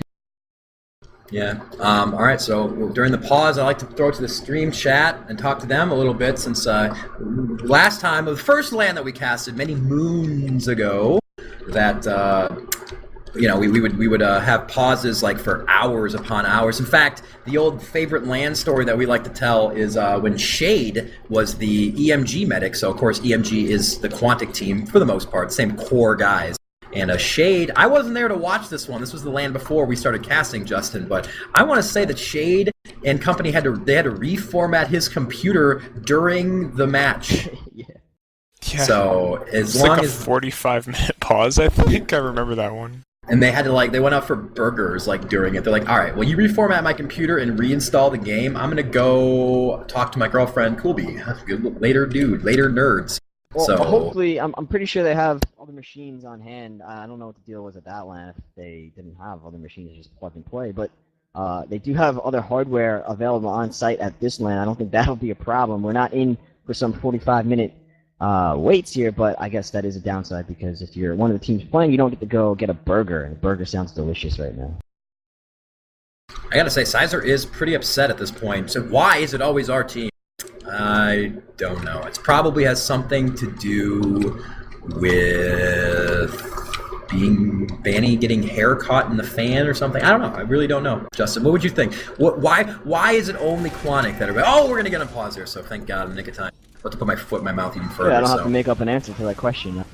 S1: Yeah. All right. So during the pause, I like to throw it to the stream chat and talk to them a little bit, since last time, the first LAN that we casted many moons ago, that we would have pauses like for hours upon hours. In fact, the old favorite LAN story that we like to tell is when Shade was the EMG medic. So of course EMG is the Quantic team for the most part, same core guys. And Shade, I wasn't there to watch this one. This was the LAN before we started casting, Justin. But I want to say that Shade and company had to reformat his computer during the match.
S2: Yeah.
S1: So as
S3: it's
S1: long
S3: like a
S1: as
S3: 45-minute pause, I think. I remember that one.
S1: And they had to they went out for burgers during it. They're like, all right, well, you reformat my computer and reinstall the game. I'm gonna go talk to my girlfriend, Coolby. Later, nerds.
S2: Well,
S1: so
S2: hopefully, I'm pretty sure they have other machines on hand. I don't know what the deal was at that LAN if they didn't have other machines to just plug and play, but they do have other hardware available on site at this LAN. I don't think that'll be a problem. We're not in for some 45-minute waits here, but I guess that is a downside, because if you're one of the teams playing, you don't get to go get a burger, and a burger sounds delicious right now.
S1: I gotta say, Sizer is pretty upset at this point. So why is it always our team? I don't know. It probably has something to do with Banny getting hair caught in the fan or something. I don't know. I really don't know. Justin, what would you think? Why is it only Quantic that are... Oh, we're gonna get on pause here, so thank God in the nick of time. I'll have to put my foot in my mouth even further.
S2: Yeah, I don't have to make up an answer to that question.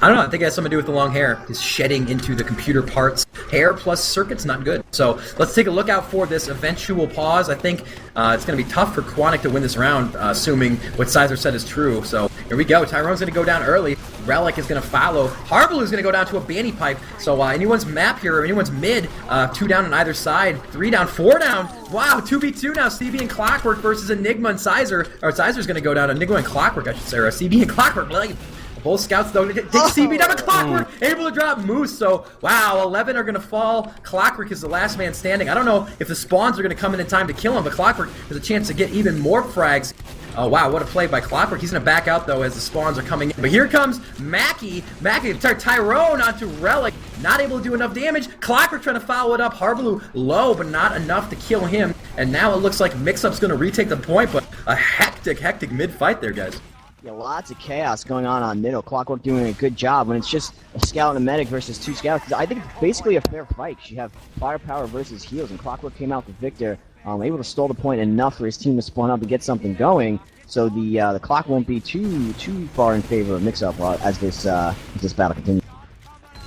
S1: I don't know. I think it has something to do with the long hair. It's shedding into the computer parts. Hair plus circuits, not good. So let's take a look out for this eventual pause. I think it's going to be tough for Quantic to win this round, assuming what Sizer said is true. So here we go. Tyrone's going to go down early. Relic is going to follow. Harbaloo is going to go down to a Banny pipe. So anyone's map here, or anyone's mid, 2 down on either side, 3 down, 4 down. Wow, 2v2 now. CB and Clockwork versus Enigma and Sizer. Or Sizer's going to go down. Enigma and Clockwork, I should say. Or CB and Clockwork. Both scouts, though, take CB down to Clockwork, able to drop Moose. So, wow, 11 are going to fall. Clockwork is the last man standing. I don't know if the spawns are going to come in time to kill him, but Clockwork has a chance to get even more frags. Oh, wow, what a play by Clockwork. He's going to back out, though, as the spawns are coming in. But here comes Mackie. Tyrone onto Relic. Not able to do enough damage. Clockwork trying to follow it up. Harbaloo low, but not enough to kill him. And now it looks like MixUp's going to retake the point, but a hectic mid-fight there, guys.
S2: Yeah, lots of chaos going on middle. Clockwork doing a good job when it's just a scout and a medic versus 2 scouts. I think it's basically a fair fight. You have firepower versus heals, and Clockwork came out the victor, able to stall the point enough for his team to spawn up and get something going. So the clock won't be too far in favor of MixUp as this battle continues.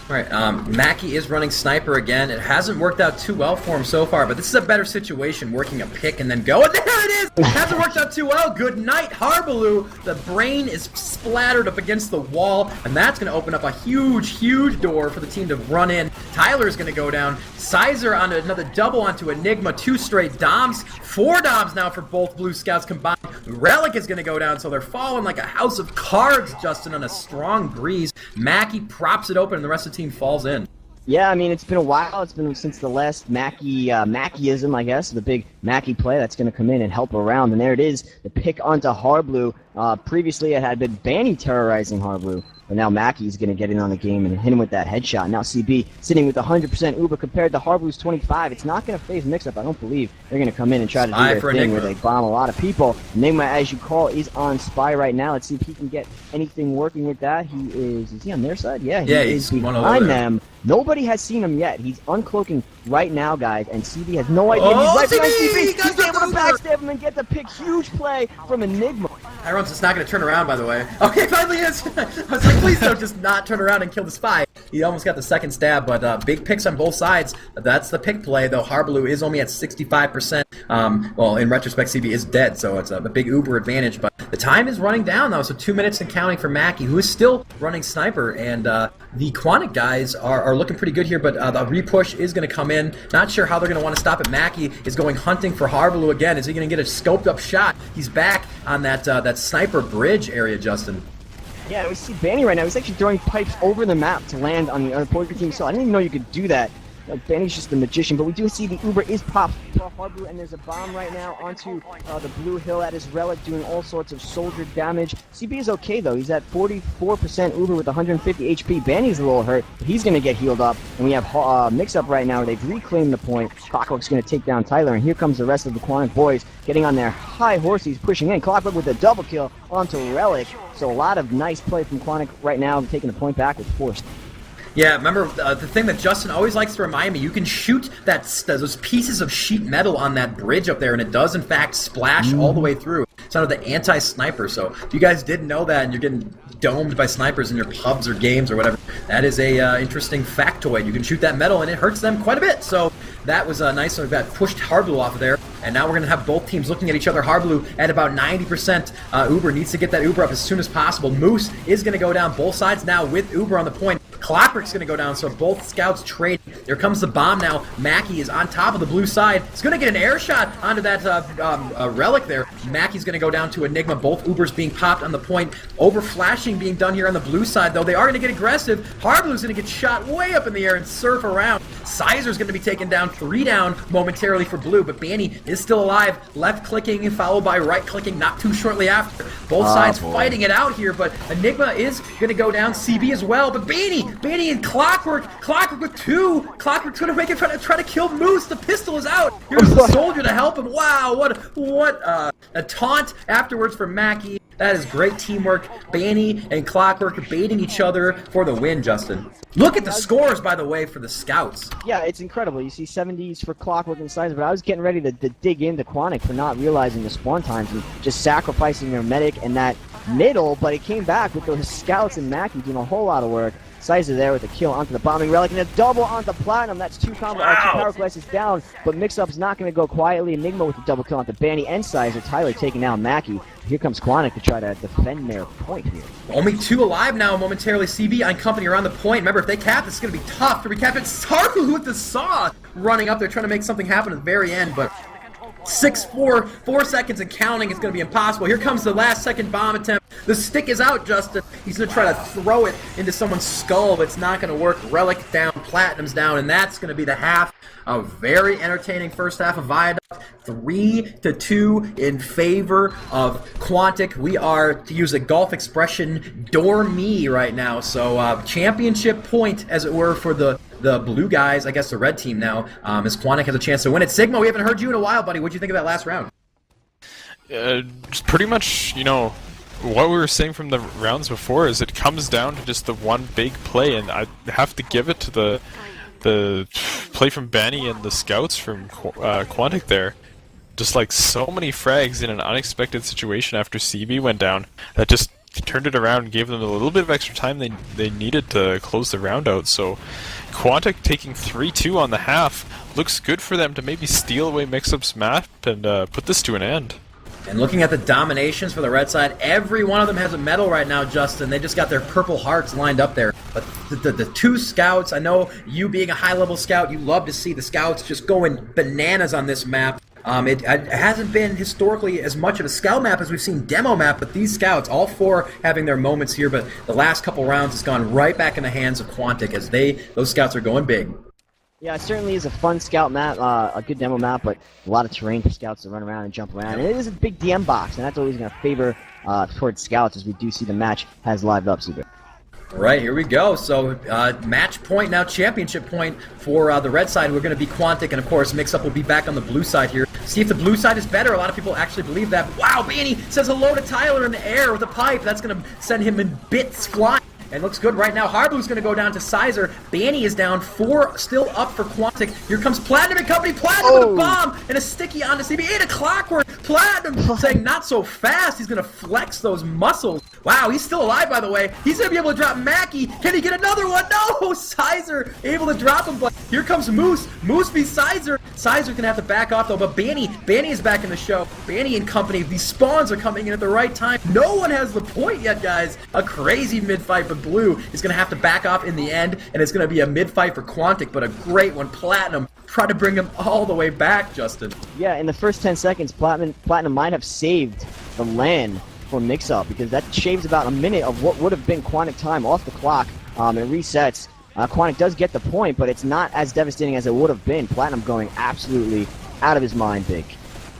S1: All right, Mackie is running Sniper again. It hasn't worked out too well for him so far, but this is a better situation, working a pick and then go. And there it is! It hasn't worked out too well. Good night, Harbaloo. The brain is splattered up against the wall, and that's going to open up a huge door for the team to run in. Tyler's going to go down. Sizer on another double onto Enigma. 2 straight Doms. 4 Doms now for both Blue Scouts combined. Relic is going to go down, so they're falling like a house of cards, Justin, on a strong breeze. Mackie props it open, and the rest of the team falls in.
S2: Yeah, I mean, it's been a while. It's been since the last Mackieism, I guess, the big Mackie play that's going to come in and help around. And there it is, the pick onto Harbaloo. Previously, it had been Banny terrorizing Harbaloo, but now Mackie's going to get in on the game and hit him with that headshot. Now CB sitting with 100% Uber compared to Harbaloo's 25. It's not going to phase MixUp. I don't believe they're going to come in and try to do their thing where they bomb a lot of people. Enigma, as you call, is on Spy right now. Let's see if he can get anything working with that. Is he on their side? Yeah,
S1: he's
S2: behind them. Nobody has seen him yet. He's uncloaking right now, guys, and CB has no idea.
S1: Oh,
S2: he's right behind CB.
S1: CB!
S2: He's able to backstab him and get the pick. Huge play from Enigma.
S1: Tyrone's just not going to turn around, by the way. Okay, finally is. I was like, please don't just not turn around and kill the spy. He almost got the second stab, but big picks on both sides. That's the pick play, though. Harbaloo is only at 65%. Well, in retrospect, CB is dead, so it's a big Uber advantage. But the time is running down, though, so 2 minutes and counting for Mackie, who is still running Sniper. And the Quantic guys are looking pretty good here, but the repush is going to come in. Not sure how they're going to want to stop it. Mackie is going hunting for Harbaloo again. Is he going to get a scoped-up shot? He's back on that Sniper bridge area, Justin.
S2: Yeah, we see Banny right now. He's actually throwing pipes over the map to land on the other opposing team. So I didn't even know you could do that. Benny's just the magician, but we do see the Uber is popped for Hard Blue, and there's a bomb right now onto the blue hill at his relic, doing all sorts of soldier damage. CB is okay, though. He's at 44% Uber with 150 HP. Benny's a little hurt, but he's going to get healed up. And we have MixUp right now. They've reclaimed the point. Clockwork's going to take down Tyler, and here comes the rest of the Quantic boys getting on their high horses, pushing in. Clockwork with a double kill onto Relic. So a lot of nice play from Quantic right now, taking the point back with force.
S1: Yeah, remember the thing that Justin always likes to remind me, you can shoot those pieces of sheet metal on that bridge up there, and it does in fact splash all the way through. It's under the anti-sniper, so if you guys didn't know that and you're getting domed by snipers in your pubs or games or whatever, that is a interesting factoid. You can shoot that metal and it hurts them quite a bit, so that was nice. We got pushed Hard Blue off of there, and now we're going to have both teams looking at each other. Hard Blue at about 90%. Uber needs to get that Uber up as soon as possible. Moose is going to go down both sides now with Uber on the point. Clockwork's going to go down, so both scouts trade. There comes the bomb now. Mackie is on top of the blue side. He's going to get an air shot onto that relic there. Mackie's going to go down to Enigma. Both Ubers being popped on the point. Over flashing being done here on the blue side, though. They are going to get aggressive. Hard Blue's going to get shot way up in the air and surf around. Sizer's going to be taken down, 3 down momentarily for blue, but Banny is still alive. Left clicking followed by right clicking not too shortly after. Both sides fighting it out here, but Enigma is going to go down. CB as well, but Banny and Clockwork with 2. Clockwork's going to make it try to kill Moose. The pistol is out. Here's the soldier to help him. Wow, what a taunt afterwards for Mackie. That is great teamwork. Banny and Clockwork baiting each other for the win, Justin. Look at the scores, by the way, for the scouts.
S2: Yeah, it's incredible. You see 70s for Clockwork and Sizer, but I was getting ready to dig into Quantic for not realizing the spawn times and just sacrificing their medic in that middle, but it came back with those scouts and Mackie doing a whole lot of work. Sizer there with a kill onto the bombing relic and a double onto Platinum. That's 2 combo, 2 power quests down, but MixUp's not going to go quietly. Enigma with a double kill onto Banny and Sizer. Tyler taking down Mackie. Here comes Quantic to try to defend their point here.
S1: Only 2 alive now momentarily. CB on company around the point. Remember, if they cap, this is going to be tough to recap. It's Sarku with the saw running up there trying to make something happen at the very end, but 4 seconds and counting is going to be impossible. Here comes the last second bomb attempt. The stick is out, Justin. He's going to try to throw it into someone's skull, but it's not going to work. Relic down, Platinum's down, and that's going to be the half. A very entertaining first half of Viaduct. 3-2 in favor of Quantic. We are, to use a golf expression, dormie right now. So championship point, as it were, for the blue guys, I guess the red team now, as Quantic has a chance to win it. Sigma, we haven't heard you in a while, buddy. What'd you think of that last round?
S3: Pretty much, what we were saying from the rounds before is it comes down to just the one big play, and I have to give it to the play from Banny and the scouts from Quantic there. Just like so many frags in an unexpected situation after CB went down, that just turned it around and gave them a little bit of extra time they needed to close the round out. So Quantic taking 3-2 on the half looks good for them to maybe steal away MixUp's map and put this to an end.
S1: And looking at the dominations for the red side, every one of them has a medal right now, Justin. They just got their purple hearts lined up there. But the 2 scouts, I know you being a high-level scout, you love to see the scouts just going bananas on this map. It hasn't been historically as much of a scout map as we've seen demo map, but these scouts, all 4 having their moments here, but the last couple rounds has gone right back in the hands of Quantic as those scouts are going big.
S2: Yeah, it certainly is a fun scout map, a good demo map, but a lot of terrain for scouts to run around and jump around. And it is a big DM box, and that's always going to favor towards scouts, as we do see the match has lived up super.
S1: Right, here we go. So, match point now, championship point for the red side. We're going to be Quantic, and of course, MixUp will be back on the blue side here. See if the blue side is better. A lot of people actually believe that. Wow, Banny says hello to Tyler in the air with a pipe. That's going to send him in bits flying. And looks good right now. Harblu's going to go down to Sizer. Banny is down. 4 still up for Quantic. Here comes Platinum and company. Platinum with a bomb and a sticky onto CB. And a Clockwork. Platinum saying not so fast. He's going to flex those muscles. Wow, he's still alive, by the way. He's going to be able to drop Mackie. Can he get another one? No! Sizer able to drop him, but here comes Moose. Moose beats Sizer. Sizer's going to have to back off, though, but Banny is back in the show. Banny and company. These spawns are coming in at the right time. No one has the point yet, guys. A crazy mid-fight, but Blue is going to have to back off in the end, and it's going to be a mid-fight for Quantic, but a great one. Platinum try to bring him all the way back, Justin.
S2: Yeah, in the first 10 seconds, Platinum might have saved the LAN for MixUp, because that shaves about a minute of what would have been Quantic time off the clock. It resets. Quantic does get the point, but it's not as devastating as it would have been. Platinum going absolutely out of his mind big.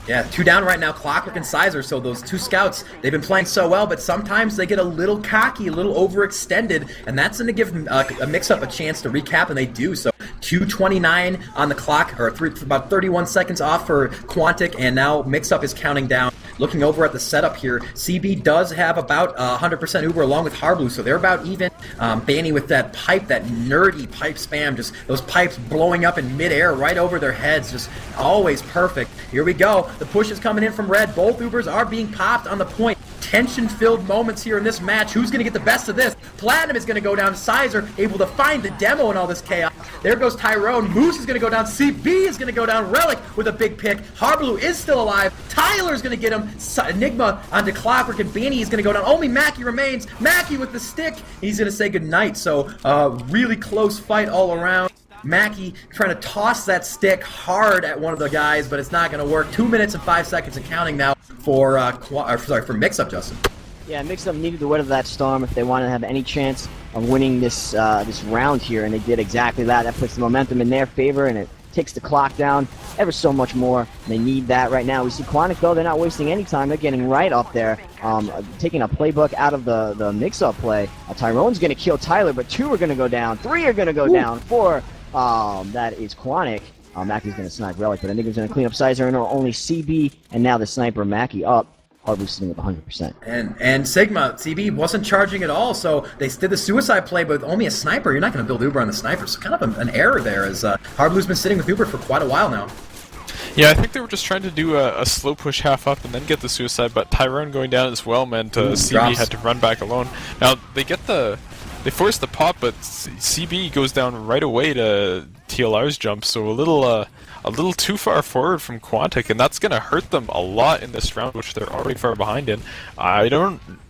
S1: Yeah, 2 down right now, Clockwork and Sizer, so those 2 scouts, they've been playing so well, but sometimes they get a little cocky, a little overextended, and that's going to give a Mix-Up a chance to recap, and they do. So 2:29 on the clock, or about 31 seconds off for Quantic, and now Mix-Up is counting down. Looking over at the setup here, CB does have about 100% Uber along with Harblue, so they're about even. Banny with that pipe, that nerdy pipe spam, just those pipes blowing up in midair right over their heads, just always perfect. Here we go. The push is coming in from red. Both Ubers are being popped on the point. Tension-filled moments here in this match. Who's going to get the best of this? Platinum is going to go down. Sizer able to find the demo in all this chaos. There goes Tyrone. Moose is going to go down. CB is going to go down. Relic with a big pick. Harblue is still alive. Tyler's going to get him. Enigma onto Clockwork, and Banny is going to go down. Only Mackie remains. Mackie with the stick. He's going to say goodnight. So, really close fight all around. Mackie trying to toss that stick hard at one of the guys, but it's not going to work. 2 minutes and 5 seconds and counting now for for Mix-Up, Justin.
S2: Yeah, Mix-Up needed to weather that storm if they wanted to have any chance of winning this this round here, and they did exactly that. That puts the momentum in their favor, and it takes the clock down ever so much more. They need that right now. We see Quantic, though, they're not wasting any time. They're getting right up there, taking a playbook out of the Mix-Up play. Tyrone's going to kill Tyler, but 2 are going to go down. 3 are going to go down. 4, that is Quantic. Mackie's going to snipe Relic, but Enigma's going to clean up Sizer, and only CB, and now the sniper Mackie up. Harblue's sitting with 100%.
S1: And Sigma, CB wasn't charging at all, so they did the suicide play, but with only a sniper, you're not going to build Uber on the sniper, so kind of an error there, as Harblue's been sitting with Uber for quite a while now.
S3: Yeah, I think they were just trying to do a slow push half up and then get the suicide, but Tyrone going down as well meant CB had to run back alone. Now, they force the pop, but CB goes down right away to TLR's jump, so a little too far forward from Quantic, and that's going to hurt them a lot in this round, which they're already far behind in.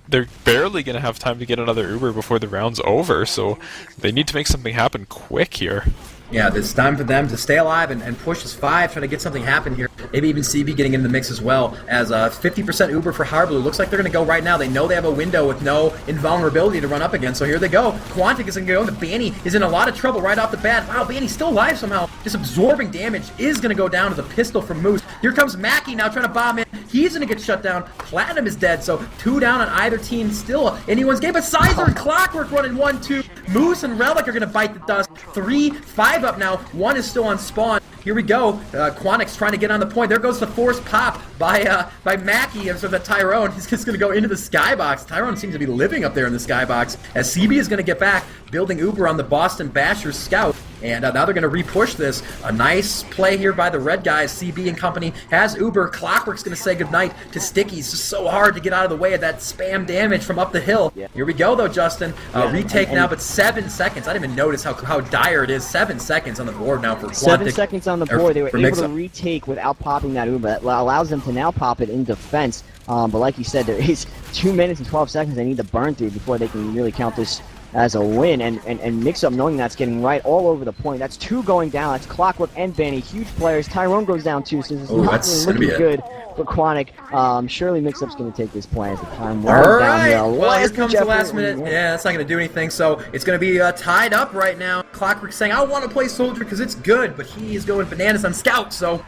S3: They're barely going to have time to get another Uber before the round's over, so they need to make something happen quick here.
S1: Yeah, it's time for them to stay alive and push this 5, trying to get something happen here. Maybe even CB getting into the mix as well, as 50% Uber for Harblue. Looks like they're going to go right now. They know they have a window with no invulnerability to run up against, so here they go. Quantic is going to go, and Banny is in a lot of trouble right off the bat. Wow, Banny's still alive somehow. Just absorbing damage is going to go down to the pistol from Moose. Here comes Mackie now trying to bomb in. He's going to get shut down. Platinum is dead, so 2 down on either team. Still anyone's game, but Sizer and Clockwork running 1-2. Moose and Relic are going to bite the dust. 3, 5 up now. 1 is still on spawn. Here we go. Quantic's trying to get on the point. There goes the force pop by Mackie of the Tyrone. He's just going to go into the skybox. Tyrone seems to be living up there in the skybox, as CB is going to get back, building Uber on the Boston Basher scout. And now they're going to re-push this. A nice play here by the red guys. CB and company has Uber. Clockwork's going to say goodnight to Sticky. It's just so hard to get out of the way of that spam damage from up the hill. Yeah. Here we go, though, Justin. Retake now, but 7 seconds. I didn't even notice how dire it is. 7 seconds on the board now for Quantic.
S2: 7 seconds on the board. They were able to retake without popping that Uber. That allows them to now pop it in defense. But like you said, there is 2 minutes and 12 seconds they need to burn through before they can really count this as a win, and Mix-Up knowing that's getting right all over the point. That's 2 going down. That's Clockwork and Banny, huge players. Tyrone goes down too, so this is not really looking good for Quantic. Surely Mix-Up's going to take this play as the time winds down here.
S1: Well, here comes the last minute. Yeah, that's not going to do anything, so it's going to be tied up right now. Clockwork saying, I want to play Soldier because it's good, but he is going bananas on Scout, so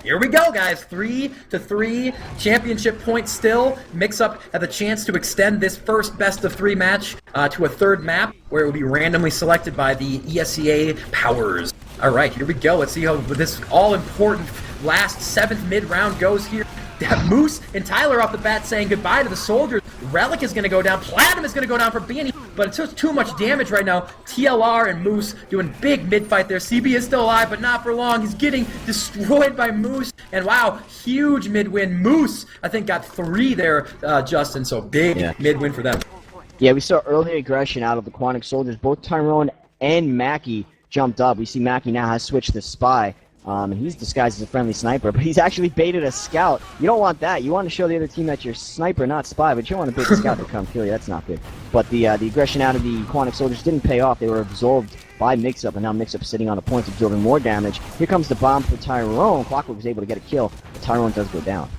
S1: here we go, guys. 3-3, championship point still. Mix-Up have the chance to extend this first best-of-3 match to a 3rd map, where it will be randomly selected by the ESEA powers. All right, here we go. Let's see how this all-important last 7th mid-round goes here. Moose and Tyler off the bat saying goodbye to the Soldiers. Relic is going to go down. Platinum is going to go down for Banny, but it's just too much damage right now. TLR and Moose doing big mid-fight there. CB is still alive, but not for long. He's getting destroyed by Moose. And wow, huge mid-win. Moose, I think, got 3 there, Justin, so big mid-win for them.
S2: Yeah, we saw early aggression out of the Quantic Soldiers. Both Tyrone and Mackie jumped up. We see Mackie now has switched to Spy. And he's disguised as a friendly sniper, but he's actually baited a scout. You don't want that. You want to show the other team that you're sniper, not spy, but you don't want to bait the scout to come kill you. That's not good. But the aggression out of the Quantic Soldiers didn't pay off. They were absorbed by Mix-Up, and now Mix-Up sitting on the point, absorbing more damage. Here comes the bomb for Tyrone. Clockwork was able to get a kill, but Tyrone does go down.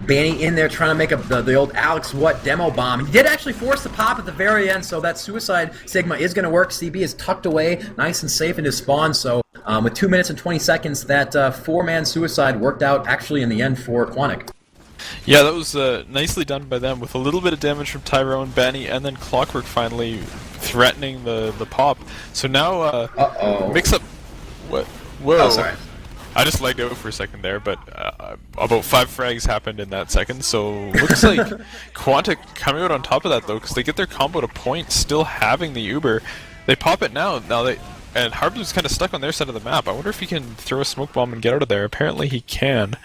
S1: Banny in there trying to make up the old Alex What demo bomb. He did actually force the pop at the very end, so that suicide Sigma is going to work. CB is tucked away, nice and safe in his spawn, so with 2 minutes and 20 seconds, that 4-man suicide worked out actually in the end for Quantic.
S3: Yeah, that was nicely done by them with a little bit of damage from Tyrone, Banny, and then Clockwork finally threatening the pop. So now MixUp. What? Whoa!
S1: Oh, sorry.
S3: I just lagged out for a second there, but about 5 frags happened in that second. So looks like Quantic coming out on top of that though, because they get their combo to point, still having the Uber. They pop it now. And Harblu's kind of stuck on their side of the map. I wonder if he can throw a smoke bomb and get out of there. Apparently he can.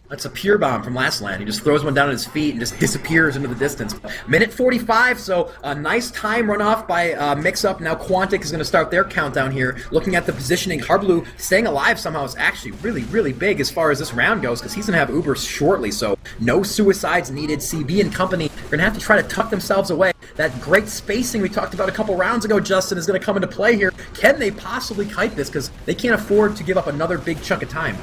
S1: That's a pure bomb from last LAN. He just throws one down at his feet and just disappears into the distance. Minute 45, so a nice time runoff by MixUp. Now Quantic is going to start their countdown here. Looking at the positioning, Harblu staying alive somehow is actually really, really big as far as this round goes, because he's going to have Uber shortly, so no suicides needed. CB and company are going to have to try to tuck themselves away. That great spacing we talked about a couple rounds ago, Justin, is going to come into play here. Can they possibly kite this? Because they can't afford to give up another big chunk of time.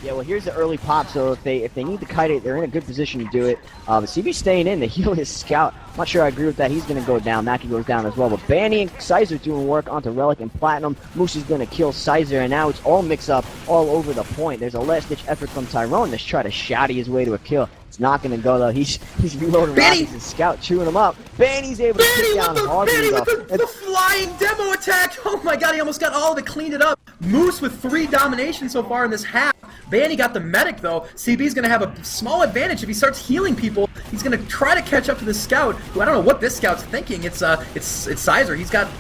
S2: Yeah, well, here's the early pop, so if they need to kite it, they're in a good position to do it. But CB's staying in to heal his scout. I'm not sure I agree with that. He's going to go down. Mackie goes down as well. But Banny and Sizer doing work onto Relic and Platinum. Moose is going to kill Sizer, and now it's all MixUp all over the point. There's a last-ditch effort from Tyrone to try to shotty his way to a kill. It's not going to go, though. He's reloading rockets and Scout chewing him up. Banny's able to take down Harblu, though.
S1: The flying demo attack! Oh my god, he almost got all of it cleaned it up. Moose with 3 dominations so far in this half. Banny got the medic though. CB's gonna have a small advantage if he starts healing people. He's gonna try to catch up to the scout, who I don't know what this scout's thinking. It's Sizer. He's got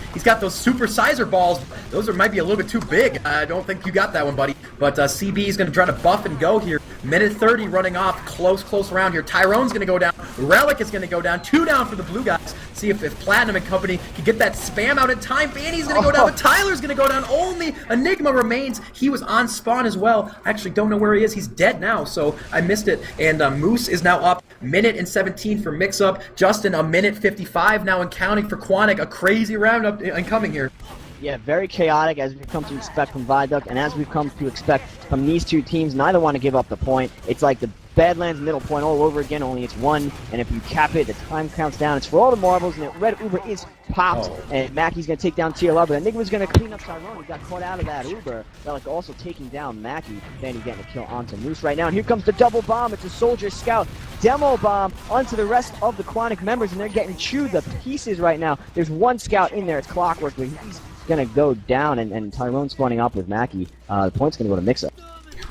S1: those super Sizer balls. Those might be a little bit too big. I don't think you got that one, buddy. But CB is gonna try to buff and go here. Minute 30 running off. Close around here. Tyrone's gonna go down. Relic is gonna go down. 2 down for the blue guys. See if Platinum and company can get that spam out in time. Banny's gonna go down, but Tyler's gonna go down. Only Enigma remains. He was on spawn as well. I actually don't know where he is. He's dead now, so I missed it. And Moose is now up. Minute and 17 for MixUp. Justin, a minute 55 now and counting for Quantic. A crazy roundup incoming here.
S2: Yeah, very chaotic, as we've come to expect from Viaduct, and as we've come to expect from these two teams. Neither want to give up the point. It's like the Badlands middle point all over again, only it's 1, and if you cap it, the time counts down. It's for all the marbles, and the red Uber is popped, and Mackey's going to take down TLR, but Enigma's going to clean up Tyrone. He got caught out of that Uber. Relic also taking down Mackey. Banny getting a kill onto Moose right now, and here comes the double bomb. It's a Soldier Scout demo bomb onto the rest of the Quantic members, and they're getting chewed to pieces right now. There's 1 scout in there. It's Clockwork, but he's going to go down, and Tyrone spawning up with Mackey. The point's going to go to MixUp.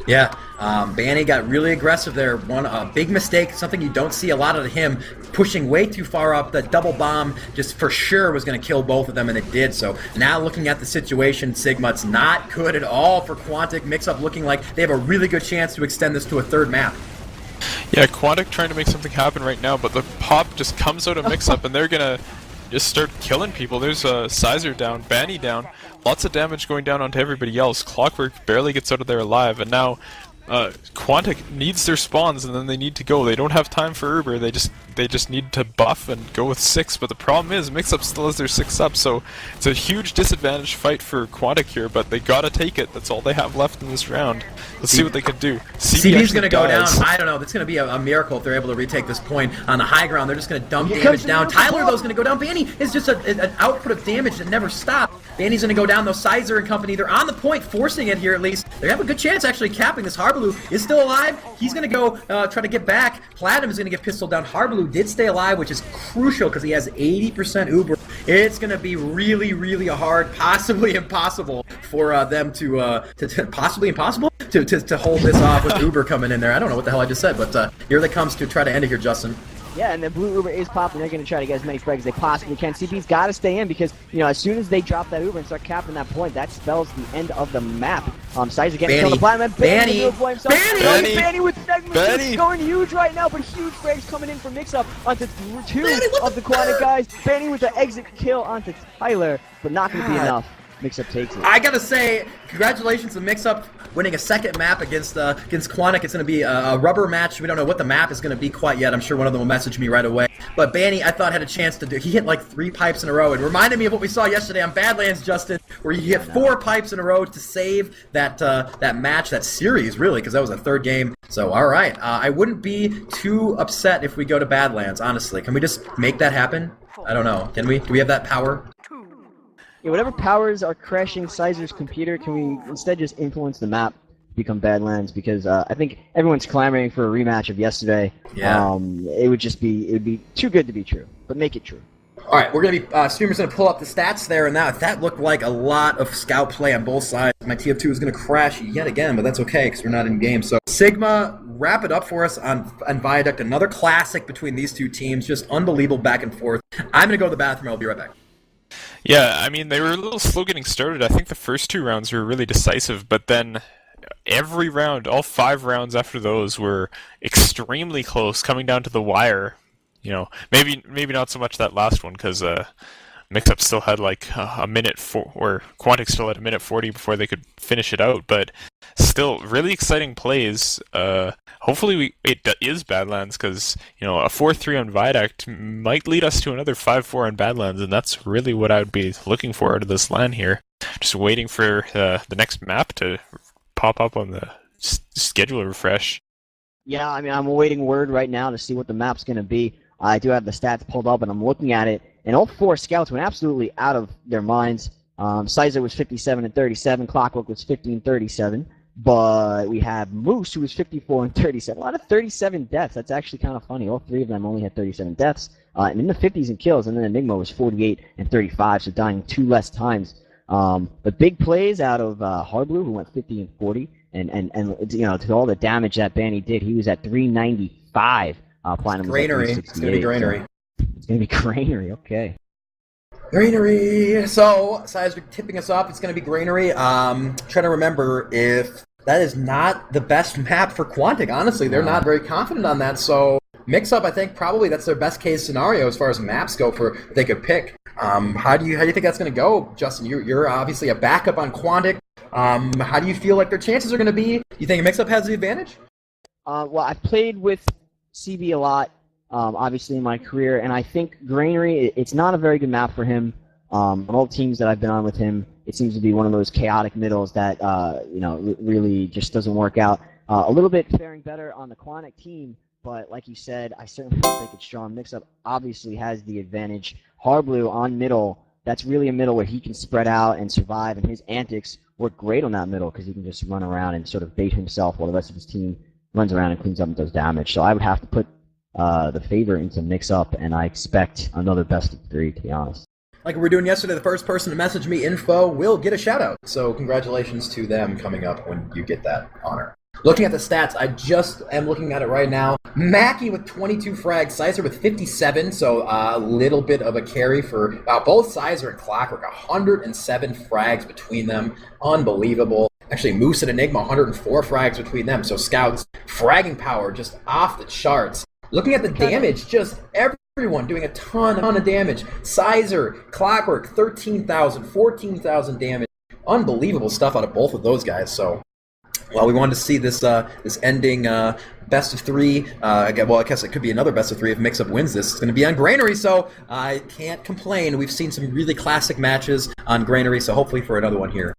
S1: Yeah, Banny got really aggressive there. A big mistake, something you don't see a lot of him, pushing way too far up. The double bomb just for sure was going to kill both of them, and it did. So now looking at the situation, Sigma, it's not good at all for Quantic. MixUp looking like they have a really good chance to extend this to a 3rd map.
S3: Yeah, Quantic trying to make something happen right now, but the pop just comes out of MixUp, and they're going to just start killing people. There's Sizer down, Banny down, lots of damage going down onto everybody else. Clockwork barely gets out of there alive, and now Quantic needs their spawns, and then they need to go. They don't have time for Uber. They just need to buff and go with 6. But the problem is, MixUp still has their 6 up, so it's a huge disadvantage fight for Quantic here. But they gotta take it. That's all they have left in this round. Let's see what they can do.
S1: CB's gonna go down. I don't know. That's gonna be a miracle if they're able to retake this point on the high ground. They're just gonna dump damage down. Tyler though's gonna go down. Banny is just an output of damage that never stops. Banny's gonna go down though. Sizer and company, they're on the point, forcing it here at least. They have a good chance actually capping this. Harblu is still alive. He's gonna go try to get back. Platinum is gonna get pistoled down. Harblu did stay alive, which is crucial because he has 80% Uber. It's gonna be really, really hard, possibly impossible for them to possibly impossible to hold this off with Uber coming in there. I don't know what the hell I just said, but here they comes to try to end it here, Justin.
S2: Yeah, and the blue Uber is popping. They're going to try to get as many frags as they possibly can. CB's got to stay in because, you know, as soon as they drop that Uber and start capping that point, that spells the end of the map. Sizer getting killed. Banny with segments going huge right now, but huge frags coming in from MixUp onto 2 of the Quantic guys. Banny with the exit kill onto Tyler, but not going to be enough. Mix-Up takes it.
S1: I gotta say, congratulations to MixUp winning a second map against Quantic. It's gonna be a rubber match. We don't know what the map is gonna be quite yet. I'm sure one of them will message me right away. But Banny, I thought, had a chance to do. He hit like 3 pipes in a row. It reminded me of what we saw yesterday on Badlands, Justin, where he hit 4 pipes in a row to save that match, that series, really, because that was a 3rd game. So, all right, I wouldn't be too upset if we go to Badlands. Honestly, can we just make that happen? I don't know. Can we? Do we have that power?
S2: Yeah, whatever powers are crashing Sizer's computer, can we instead just influence the map to become Badlands? Because I think everyone's clamoring for a rematch of yesterday.
S1: Yeah.
S2: It would be too good to be true. But make it true.
S1: All right, we're gonna be streamer's gonna pull up the stats there, and that looked like a lot of scout play on both sides. My TF2 is gonna crash yet again, but that's okay because we're not in game. So Sigma, wrap it up for us on Viaduct. Another classic between these two teams, just unbelievable back and forth. I'm gonna go to the bathroom. I'll be right back.
S3: Yeah, I mean, they were a little slow getting started. I think the first 2 rounds were really decisive, but then every round, all 5 rounds after those were extremely close, coming down to the wire. You know, maybe not so much that last one, because MixUp still had like a minute or Quantic still had a minute 40 before they could finish it out, but still really exciting plays. Hopefully it is Badlands, because you know, a 4-3 on Viaduct might lead us to another 5-4 on Badlands, and that's really what I would be looking for out of this LAN here. Just waiting for the next map to pop up on the schedule refresh.
S2: Yeah, I mean, I'm awaiting word right now to see what the map's going to be. I do have the stats pulled up, and I'm looking at it, and all 4 scouts went absolutely out of their minds. Sizer was 57 and 37, Clockwork was 50 and 37, but we have Moose, who was 54 and 37. A lot of 37 deaths. That's actually kind of funny. All 3 of them only had 37 deaths, and in the 50s in kills, and then Enigma was 48 and 35, so dying 2 less times. But big plays out of Hardblue, who went 50 and 40, and you know, to all the damage that Banny did, he was at 395. Platinum
S1: Granary. It's gonna be Granary.
S2: It's gonna be Granary. Okay.
S1: Granary. So, Sizer tipping us off. It's gonna be Granary. Trying to remember if that is not the best map for Quantic. Honestly, they're not very confident on that. So, MixUp, I think probably that's their best case scenario as far as maps go for they could pick. How do you think that's gonna go, Justin? You're obviously a backup on Quantic. How do you feel like their chances are gonna be? You think MixUp has the advantage?
S2: Well, I've played with CB a lot, obviously in my career, and I think Granary, it's not a very good map for him. On all teams that I've been on with him, it seems to be one of those chaotic middles that you know, really just doesn't work out. A little bit faring better on the Quantic team, but like you said, I certainly don't think it's strong. MixUp obviously has the advantage. Hardblue on middle, that's really a middle where he can spread out and survive, and his antics work great on that middle because he can just run around and sort of bait himself while the rest of his team runs around and cleans up and does damage. So I would have to put the favor into MixUp, and I expect another best of 3, to be honest.
S1: Like we were doing yesterday, the first person to message me info will get a shout out. So congratulations to them coming up when you get that honor. Looking at the stats, I just am looking at it right now. Mackie with 22 frags, Sizer with 57, so a little bit of a carry for both Sizer and Clockwork. 107 frags between them. Unbelievable. Actually, Moose and Enigma, 104 frags between them. So Scouts, fragging power just off the charts. Looking at the damage, just everyone doing a ton of damage. Sizer, Clockwork, 13,000, 14,000 damage. Unbelievable stuff out of both of those guys. So, well, we wanted to see this this ending best of 3. Well, I guess it could be another best of 3 if MixUp wins this. It's going to be on Granary, so I can't complain. We've seen some really classic matches on Granary, so hopefully for another one here.